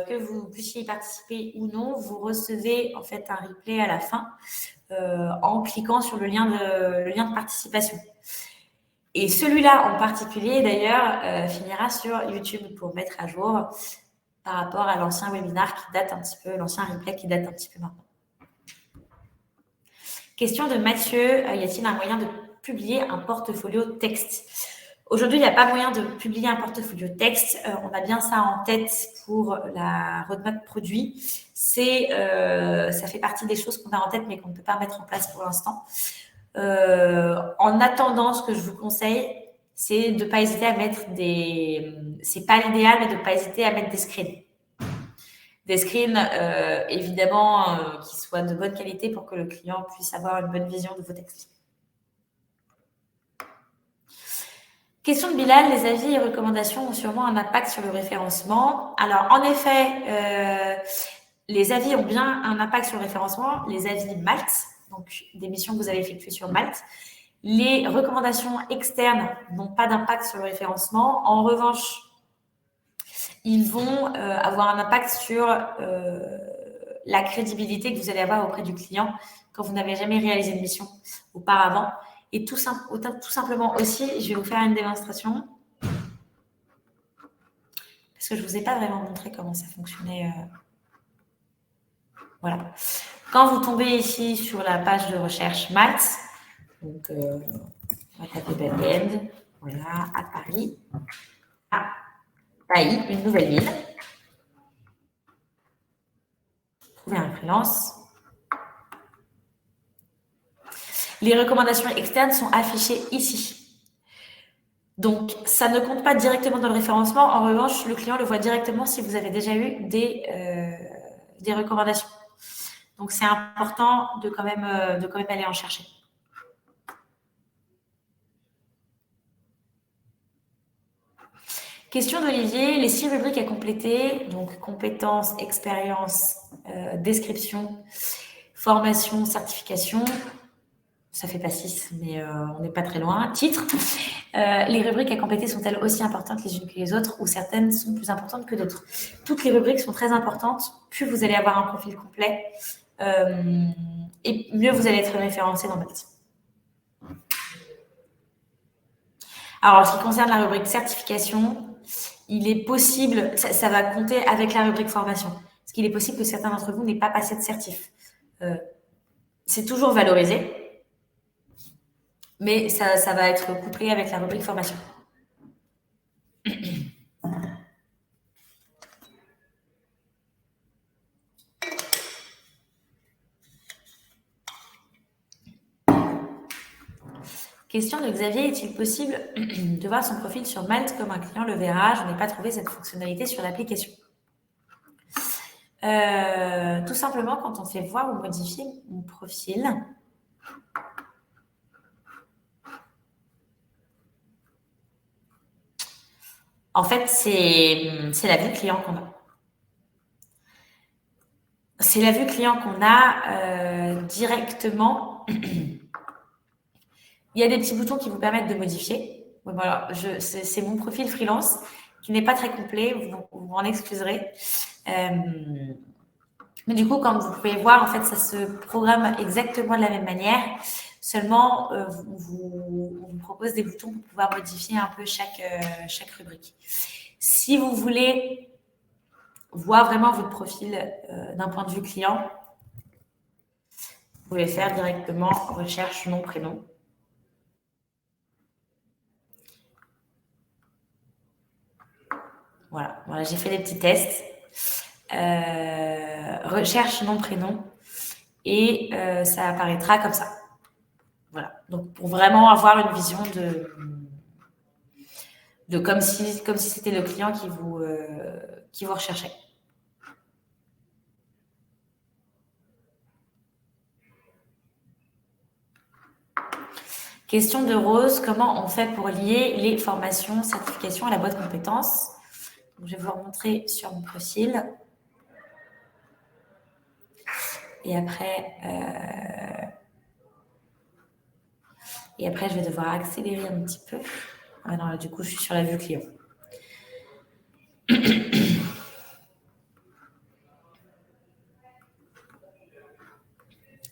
que vous puissiez y participer ou non, vous recevez en fait un replay à la fin en cliquant sur le lien de participation. Et celui-là en particulier, d'ailleurs, finira sur YouTube pour mettre à jour par rapport à l'ancien webinaire qui date un petit peu, l'ancien replay qui date un petit peu maintenant. Question de Mathieu, y a-t-il un moyen de publier un portfolio texte? Aujourd'hui, il n'y a pas moyen de publier un portfolio texte. On a bien ça en tête pour la roadmap produit. Ça fait partie des choses qu'on a en tête, mais qu'on ne peut pas mettre en place pour l'instant. En attendant, ce que je vous conseille, c'est de ne pas hésiter à mettre c'est pas l'idéal, mais de ne pas hésiter à mettre des screens. Des screens, évidemment, qui soient de bonne qualité pour que le client puisse avoir une bonne vision de vos textes. Question de Bilal, les avis et recommandations ont sûrement un impact sur le référencement. Alors, en effet, les avis ont bien un impact sur le référencement. Les avis Malte, donc des missions que vous avez effectuées sur Malte. Les recommandations externes n'ont pas d'impact sur le référencement. En revanche, ils vont avoir un impact sur la crédibilité que vous allez avoir auprès du client quand vous n'avez jamais réalisé une mission auparavant. Et tout simplement aussi, je vais vous faire une démonstration parce que je ne vous ai pas vraiment montré comment ça fonctionnait. Voilà. Quand vous tombez ici sur la page de recherche Malte, donc on va taper back-end, voilà, à Paris, à Paris, une nouvelle ville. Trouver un freelance. Les recommandations externes sont affichées ici. Donc, ça ne compte pas directement dans le référencement. En revanche, le client le voit directement si vous avez déjà eu des recommandations. Donc, c'est important de quand même aller en chercher. Question d'Olivier, les 6 rubriques à compléter, donc compétences, expérience, description, formation, certification. Ça fait pas 6, mais on n'est pas très loin. Titre. Les rubriques à compléter sont-elles aussi importantes les unes que les autres ou certaines sont plus importantes que d'autres? Toutes les rubriques sont très importantes. Plus vous allez avoir un profil complet et mieux vous allez être référencé dans Malte. Alors, en ce qui concerne la rubrique certification, il est possible, ça va compter avec la rubrique formation, parce qu'il est possible que certains d'entre vous n'aient pas passé de certif. C'est toujours valorisé, mais ça va être couplé avec la rubrique formation. Question de Xavier, est-il possible de voir son profil sur Malte comme un client le verra? Je n'ai pas trouvé cette fonctionnalité sur l'application. Tout simplement, quand on fait voir ou modifier mon profil, en fait, c'est la vue client qu'on a. C'est la vue client qu'on a directement. Il y a des petits boutons qui vous permettent de modifier. Voilà, c'est mon profil freelance qui n'est pas très complet, vous m'en excuserez. Mais du coup, comme vous pouvez voir, en fait, ça se programme exactement de la même manière. Seulement, on vous propose des boutons pour pouvoir modifier un peu chaque rubrique. Si vous voulez voit vraiment votre profil d'un point de vue client, vous pouvez faire directement recherche nom, prénom. Voilà, j'ai fait des petits tests. Recherche nom, prénom. Et ça apparaîtra comme ça. Voilà. Donc, pour vraiment avoir une vision de comme si c'était le client qui vous recherchait. Question de Rose, comment on fait pour lier les formations, certifications à la boîte compétences? Donc, je vais vous remontrer sur mon profil. Et après, je vais devoir accélérer un petit peu. Ah non, là, du coup, je suis sur la vue client.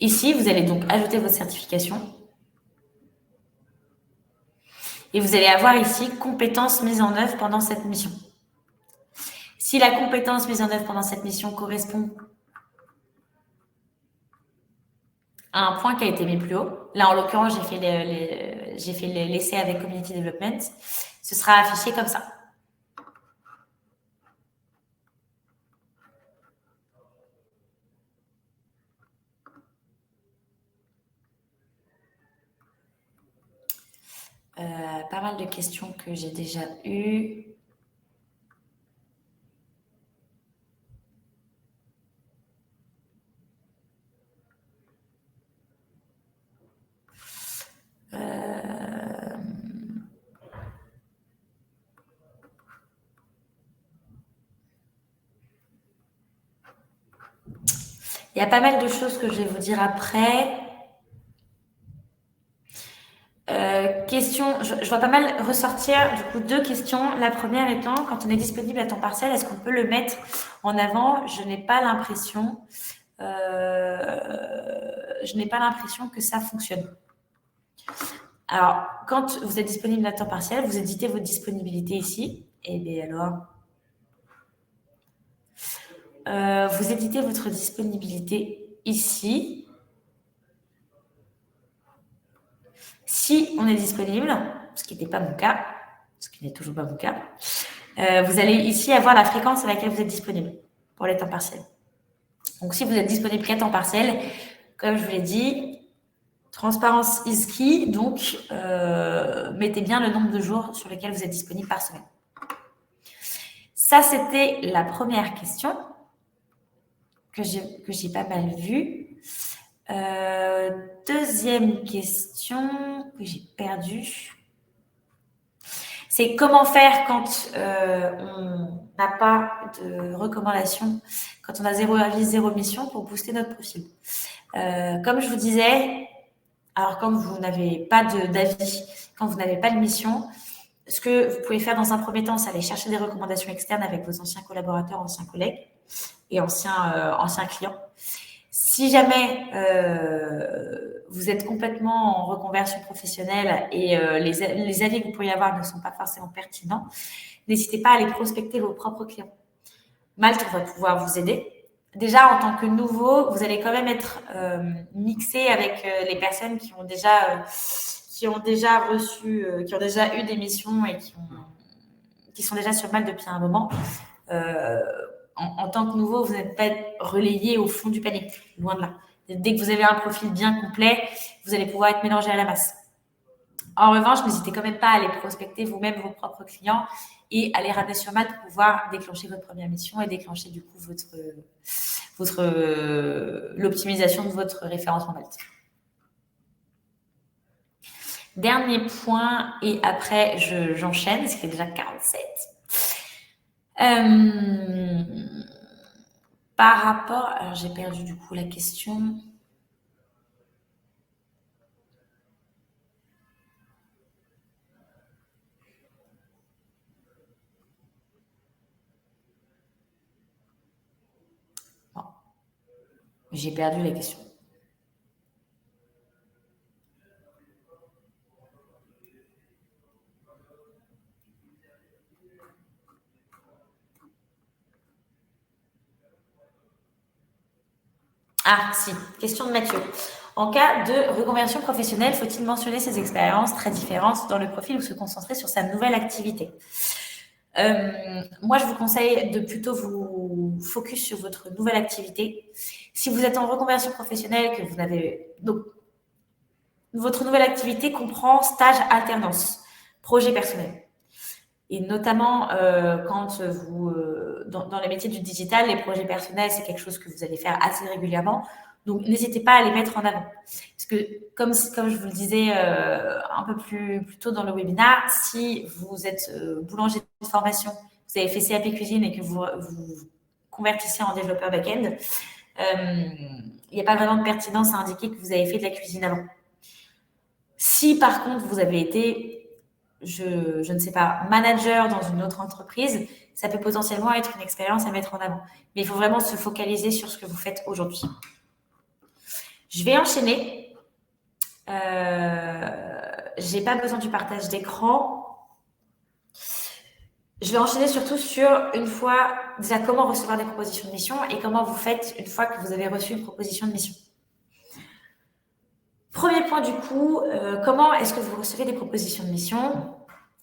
Ici, vous allez donc ajouter votre certification. Et vous allez avoir ici compétences mises en œuvre pendant cette mission. Si la compétence mise en œuvre pendant cette mission correspond à un point qui a été mis plus haut, là en l'occurrence j'ai fait l'essai avec Community Development, ce sera affiché comme ça. Pas mal de questions que j'ai déjà eues. Il y a pas mal de choses que je vais vous dire après. Question, je vois pas mal ressortir du coup 2 questions. La première étant, quand on est disponible à temps partiel, est-ce qu'on peut le mettre en avant? Je n'ai pas l'impression que ça fonctionne. Alors, quand vous êtes disponible à temps partiel, vous éditez votre disponibilité ici. Et bien alors, vous éditez votre disponibilité ici. Si on est disponible, ce qui n'était pas mon cas, ce qui n'est toujours pas mon cas, vous allez ici avoir la fréquence à laquelle vous êtes disponible pour les temps partiels. Donc, si vous êtes disponible qu'à temps partiel, comme je vous l'ai dit, transparence is key. Donc, mettez bien le nombre de jours sur lesquels vous êtes disponible par semaine. Ça, c'était la première question que j'ai pas mal vue. Deuxième question que j'ai perdue. C'est comment faire quand on n'a pas de recommandation, quand on a 0 avis, 0 mission pour booster notre profil. Comme je vous disais, alors quand vous n'avez pas d'avis, quand vous n'avez pas de mission, ce que vous pouvez faire dans un premier temps, c'est aller chercher des recommandations externes avec vos anciens collaborateurs, anciens collègues et anciens clients. Si jamais vous êtes complètement en reconversion professionnelle et les avis que vous pourriez avoir ne sont pas forcément pertinents, n'hésitez pas à aller prospecter vos propres clients. Malte va pouvoir vous aider. Déjà, en tant que nouveau, vous allez quand même être mixé avec les personnes qui ont déjà reçu, qui ont déjà eu des missions et qui sont déjà sur Malte depuis un moment. En tant que nouveau, vous n'êtes pas relayé au fond du panier, loin de là. Dès que vous avez un profil bien complet, vous allez pouvoir être mélangé à la masse. En revanche, n'hésitez quand même pas à aller prospecter vous-même vos propres clients et à les ramener sur Malte pour pouvoir déclencher votre première mission et déclencher du coup l'optimisation de votre référencement Malte. Dernier point, et après j'enchaîne, parce qu'il est déjà 47. Par rapport, alors j'ai perdu du coup la question. Bon. J'ai perdu la question. Ah, si, question de Mathieu. En cas de reconversion professionnelle, faut-il mentionner ses expériences très différentes dans le profil ou se concentrer sur sa nouvelle activité? Moi, je vous conseille de plutôt vous focus sur votre nouvelle activité. Si vous êtes en reconversion professionnelle, que vous n'avez... Donc, votre nouvelle activité comprend stage, alternance, projet personnel. Et notamment, quand vous... dans les métiers du digital, les projets personnels, c'est quelque chose que vous allez faire assez régulièrement. Donc, n'hésitez pas à les mettre en avant. Parce que, comme je vous le disais un peu plus tôt dans le webinaire, si vous êtes boulanger de formation, vous avez fait CAP cuisine et que vous convertissez en développeur back-end, il n'y a pas vraiment de pertinence à indiquer que vous avez fait de la cuisine avant. Si, par contre, vous avez été, je ne sais pas, manager dans une autre entreprise, ça peut potentiellement être une expérience à mettre en avant. Mais il faut vraiment se focaliser sur ce que vous faites aujourd'hui. Je vais enchaîner. J'ai pas besoin du partage d'écran. Je vais enchaîner surtout sur une fois, déjà comment recevoir des propositions de mission et comment vous faites une fois que vous avez reçu une proposition de mission. Premier point du coup, comment est-ce que vous recevez des propositions de mission?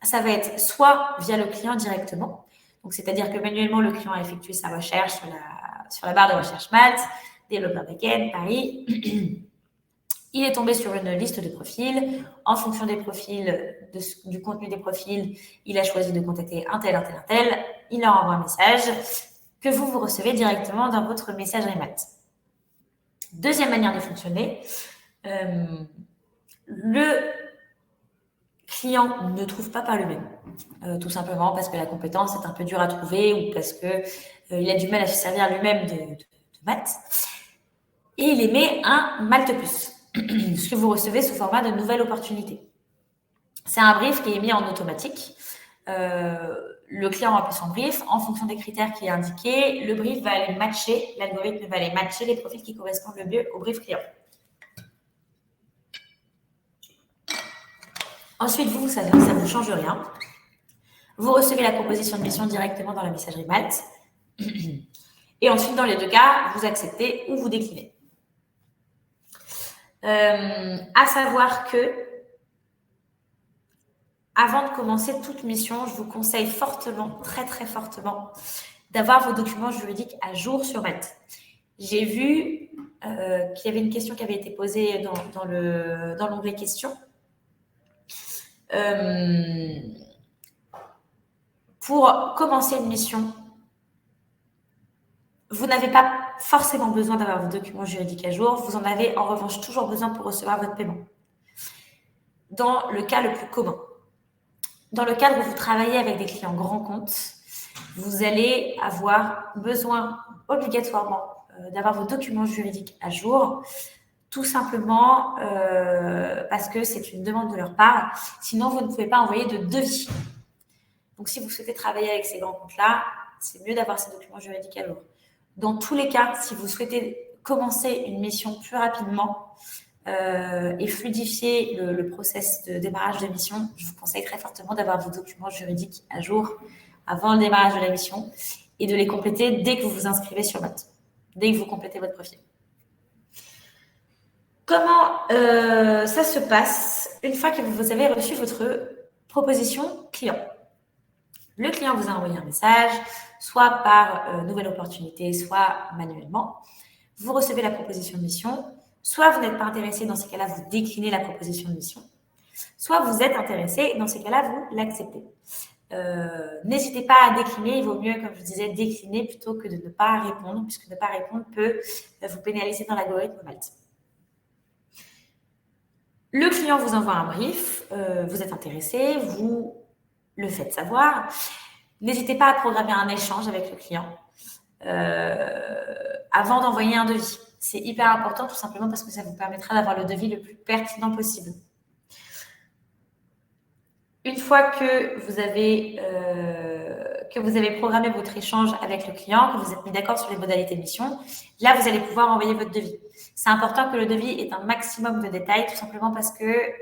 Ça va être soit via le client directement, donc c'est-à-dire que manuellement le client a effectué sa recherche sur la barre de recherche Malte, développeur back-end, Paris. Il est tombé sur une liste de profils. En fonction des profils, du contenu des profils, il a choisi de contacter un tel. Il leur envoie un message que vous recevez directement dans votre messagerie Malte. Deuxième manière de fonctionner, le client ne trouve pas par lui-même, tout simplement parce que la compétence est un peu dure à trouver ou parce qu'il a du mal à se servir lui-même de maths. Et il émet un Malte Plus, ce que vous recevez sous format de nouvelle opportunité. C'est un brief qui est émis en automatique. Le client remplit son brief. En fonction des critères qui est indiqué, le brief va aller matcher, l'algorithme va aller matcher les profils qui correspondent le mieux au brief client. Ensuite, vous savez, ça ne vous change rien. Vous recevez la proposition de mission directement dans la messagerie Malte. Et ensuite, dans les deux cas, vous acceptez ou vous déclinez. À savoir que, avant de commencer toute mission, je vous conseille fortement, très très fortement, d'avoir vos documents juridiques à jour sur Malte. J'ai vu qu'il y avait une question qui avait été posée dans l'onglet questions. Pour commencer une mission, vous n'avez pas forcément besoin d'avoir vos documents juridiques à jour. Vous en avez en revanche toujours besoin pour recevoir votre paiement. Dans le cas le plus commun, dans le cadre où vous travaillez avec des clients grands comptes, vous allez avoir besoin obligatoirement d'avoir vos documents juridiques à jour, tout simplement parce que c'est une demande de leur part. Sinon, vous ne pouvez pas envoyer de devis. Donc, si vous souhaitez travailler avec ces grands comptes-là, c'est mieux d'avoir ces documents juridiques à jour. Dans tous les cas, si vous souhaitez commencer une mission plus rapidement et fluidifier le process de démarrage de mission, je vous conseille très fortement d'avoir vos documents juridiques à jour avant le démarrage de la mission et de les compléter dès que vous vous inscrivez sur Malte, dès que vous complétez votre profil. Comment ça se passe une fois que vous avez reçu votre proposition client? Le client vous a envoyé un message, soit par nouvelle opportunité, soit manuellement. Vous recevez la proposition de mission. Soit vous n'êtes pas intéressé, dans ces cas-là, vous déclinez la proposition de mission. Soit vous êtes intéressé, dans ces cas-là, vous l'acceptez. N'hésitez pas à décliner. Il vaut mieux, comme je vous disais, décliner plutôt que de ne pas répondre, puisque ne pas répondre peut vous pénaliser dans l'algorithme Malte. Le client vous envoie un brief, vous êtes intéressé, vous le faites savoir. N'hésitez pas à programmer un échange avec le client avant d'envoyer un devis. C'est hyper important, tout simplement parce que ça vous permettra d'avoir le devis le plus pertinent possible. Une fois que vous avez programmé votre échange avec le client, que vous êtes mis d'accord sur les modalités de mission, là, vous allez pouvoir envoyer votre devis. C'est important que le devis ait un maximum de détails, tout simplement parce que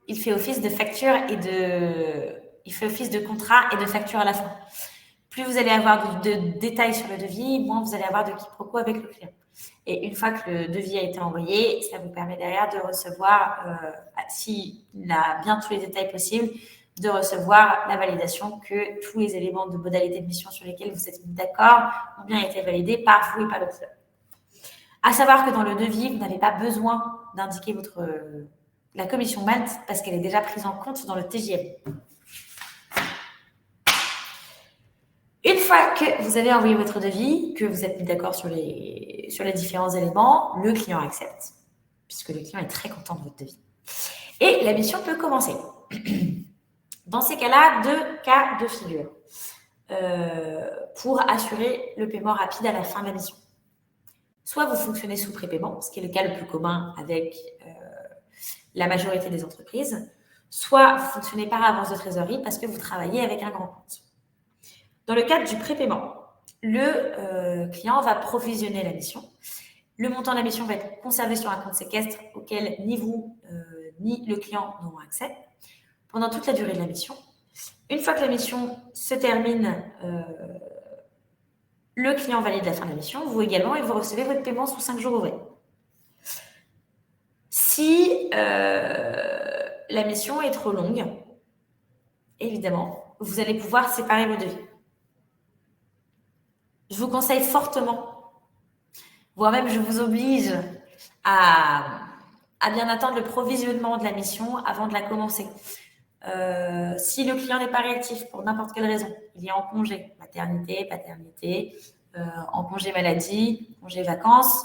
il fait office de facture il fait office de contrat et de facture à la fin. Plus vous allez avoir de détails sur le devis, moins vous allez avoir de quiproquos avec le client. Et une fois que le devis a été envoyé, ça vous permet derrière de recevoir, s'il a bien tous les détails possibles, de recevoir la validation que tous les éléments de modalité de mission sur lesquels vous êtes mis d'accord ont bien été validés par vous et par le client. À savoir que dans le devis, vous n'avez pas besoin d'indiquer la commission MALT parce qu'elle est déjà prise en compte dans le TJM. Une fois que vous avez envoyé votre devis, que vous êtes mis d'accord sur les différents éléments, le client accepte, puisque le client est très content de votre devis. Et la mission peut commencer. Dans ces cas-là, 2 cas de figure pour assurer le paiement rapide à la fin de la mission. Soit vous fonctionnez sous prépaiement, ce qui est le cas le plus commun avec la majorité des entreprises, soit vous fonctionnez par avance de trésorerie parce que vous travaillez avec un grand compte. Dans le cadre du prépaiement, le client va provisionner la mission. Le montant de la mission va être conservé sur un compte séquestre auquel ni vous ni le client n'auront accès pendant toute la durée de la mission. Une fois que la mission se termine, le client valide la fin de la mission, vous également, et vous recevez votre paiement sous 5 jours ouvrés. Si la mission est trop longue, évidemment, vous allez pouvoir séparer vos devis. Je vous conseille fortement, voire même je vous oblige à bien attendre le provisionnement de la mission avant de la commencer. Si le client n'est pas réactif pour n'importe quelle raison, il est en congé, maternité, paternité, en congé maladie, congé vacances,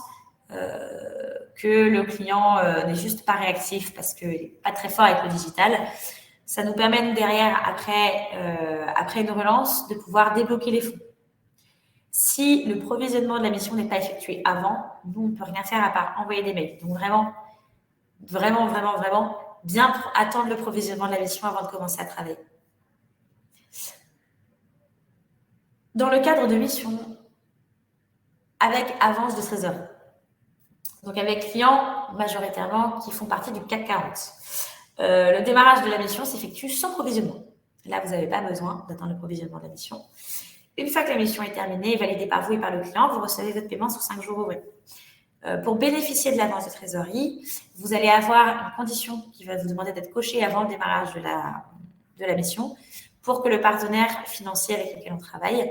que le client n'est juste pas réactif parce qu'il n'est pas très fort avec le digital, ça nous permet, nous, derrière, après une relance, de pouvoir débloquer les fonds. Si le provisionnement de la mission n'est pas effectué avant, nous, on ne peut rien faire à part envoyer des mails. Donc, vraiment, bien attendre le provisionnement de la mission avant de commencer à travailler. Dans le cadre de mission, avec avance de trésorerie, donc avec clients majoritairement qui font partie du CAC 40, le démarrage de la mission s'effectue sans provisionnement. Là, vous n'avez pas besoin d'attendre le provisionnement de la mission. Une fois que la mission est terminée, validée par vous et par le client, vous recevez votre paiement sous 5 jours ouvrés. Pour bénéficier de l'avance de trésorerie, vous allez avoir une condition qui va vous demander d'être cochée avant le démarrage de la mission pour que le partenaire financier avec lequel on travaille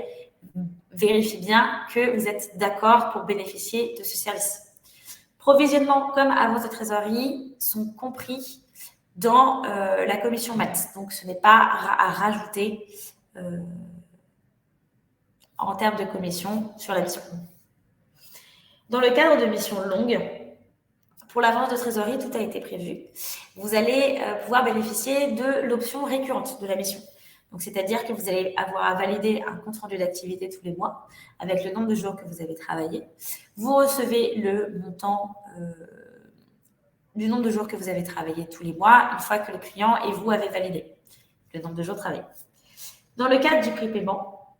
vérifie bien que vous êtes d'accord pour bénéficier de ce service. Provisionnement comme avance de trésorerie sont compris dans la commission MAT. Donc, ce n'est pas à rajouter en termes de commission sur la mission. Dans le cadre de missions longues, pour l'avance de trésorerie, tout a été prévu. Vous allez pouvoir bénéficier de l'option récurrente de la mission. Donc, c'est-à-dire que vous allez avoir à valider un compte-rendu d'activité tous les mois avec le nombre de jours que vous avez travaillé. Vous recevez le montant du nombre de jours que vous avez travaillé tous les mois une fois que le client et vous avez validé le nombre de jours travaillés. Dans le cadre du prépaiement,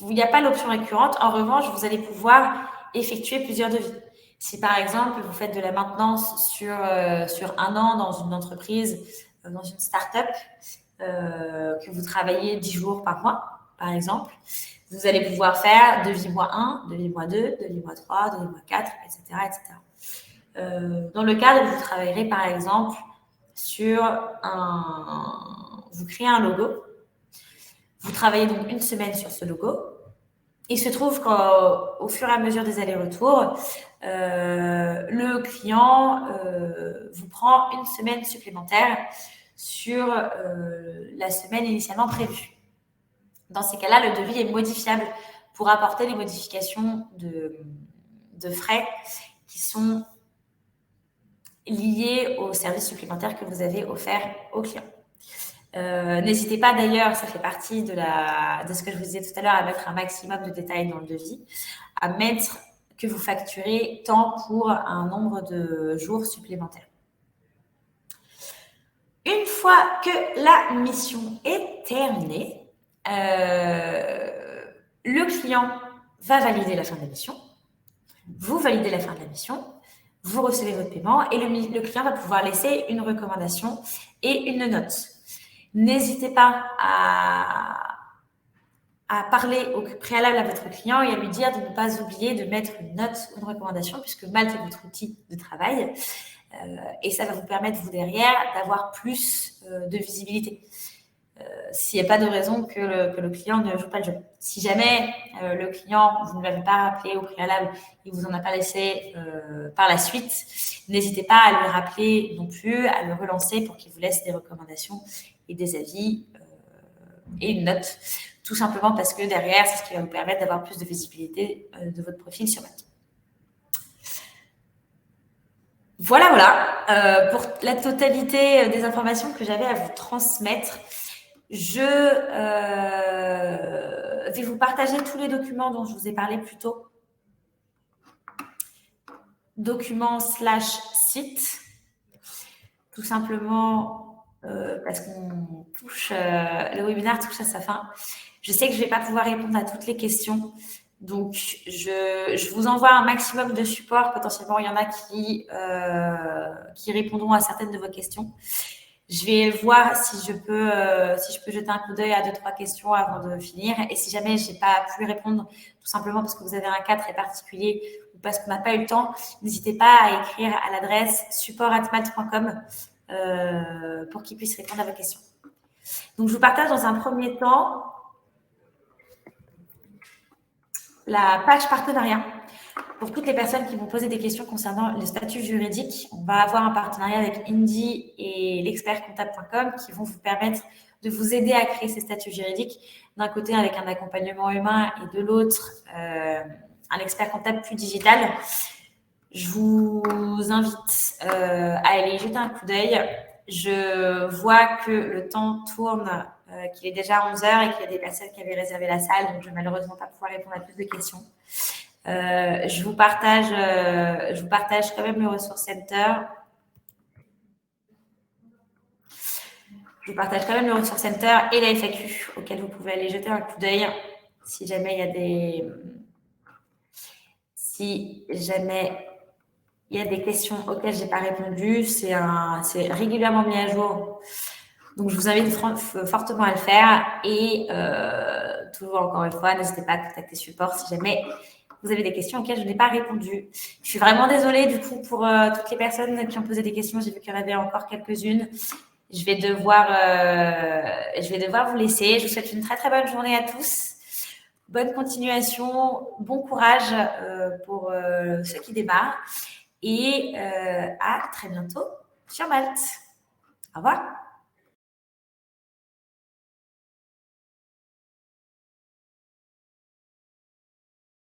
il n'y a pas l'option récurrente. En revanche, vous allez pouvoir effectuer plusieurs devis. Si par exemple, vous faites de la maintenance sur 1 an dans une entreprise, dans une start-up, que vous travaillez 10 jours par mois, par exemple, vous allez pouvoir faire devis mois 1, devis mois 2, devis mois 3, devis mois 4, etc. etc. Dans le cadre où vous travaillerez par exemple vous créez un logo, vous travaillez donc 1 semaine sur ce logo. Il se trouve qu'au fur et à mesure des allers-retours, le client vous prend 1 semaine supplémentaire sur la semaine initialement prévue. Dans ces cas-là, le devis est modifiable pour apporter les modifications de frais qui sont liées au service supplémentaire que vous avez offert au client. N'hésitez pas d'ailleurs, ça fait partie de ce que je vous disais tout à l'heure, à mettre un maximum de détails dans le devis, à mettre que vous facturez tant pour un nombre de jours supplémentaires. Une fois que la mission est terminée, le client va valider la fin de la mission, vous validez la fin de la mission, vous recevez votre paiement et le client va pouvoir laisser une recommandation et une note. N'hésitez pas à parler au préalable à votre client et à lui dire de ne pas oublier de mettre une note ou une recommandation, puisque Malte est votre outil de travail. Et ça va vous permettre, vous, derrière, d'avoir plus de visibilité. S'il n'y a pas de raison que le client ne joue pas le jeu. Si jamais le client, vous ne l'avez pas rappelé au préalable et vous en a pas laissé par la suite, n'hésitez pas à lui rappeler non plus, à le relancer pour qu'il vous laisse des recommandations et des avis et une note, tout simplement parce que derrière, c'est ce qui va vous permettre d'avoir plus de visibilité de votre profil sur Malte. Voilà, pour la totalité des informations que j'avais à vous transmettre. Je vais vous partager tous les documents dont je vous ai parlé plus tôt. Documents / site. Tout simplement parce qu'on touche, le webinaire touche à sa fin. Je sais que je ne vais pas pouvoir répondre à toutes les questions. Donc, je vous envoie un maximum de support. Potentiellement, il y en a qui répondront à certaines de vos questions. Je vais voir si je peux jeter un coup d'œil à 2-3 questions avant de finir. Et si jamais je n'ai pas pu répondre, tout simplement parce que vous avez un cas très particulier ou parce qu'on n'a pas eu le temps, n'hésitez pas à écrire à l'adresse support@malte.com pour qu'ils puissent répondre à vos questions. Donc, je vous partage dans un premier temps la page partenariat. Pour toutes les personnes qui vont poser des questions concernant le statut juridique, on va avoir un partenariat avec Indy et l'expertcomptable.com qui vont vous permettre de vous aider à créer ces statuts juridiques. D'un côté, avec un accompagnement humain et de l'autre, un expert comptable plus digital. Je vous invite à aller jeter un coup d'œil. Je vois que le temps tourne, qu'il est déjà 11h et qu'il y a des personnes qui avaient réservé la salle, donc je ne vais malheureusement pas pouvoir répondre à plus de questions. Je vous partage quand même le Resource Center. Je vous partage quand même le Resource Center et la FAQ auquel vous pouvez aller jeter un coup d'œil si jamais il y a des questions auxquelles je n'ai pas répondu. C'est régulièrement mis à jour. Donc, je vous invite fortement à le faire. Et toujours, encore une fois, n'hésitez pas à contacter support si jamais vous avez des questions auxquelles je n'ai pas répondu. Je suis vraiment désolée, du coup, pour toutes les personnes qui ont posé des questions. J'ai vu qu'il y en avait encore quelques-unes. Je vais devoir vous laisser. Je vous souhaite une très, très bonne journée à tous. Bonne continuation, bon courage pour ceux qui démarrent. Et à très bientôt sur Malte. Au revoir.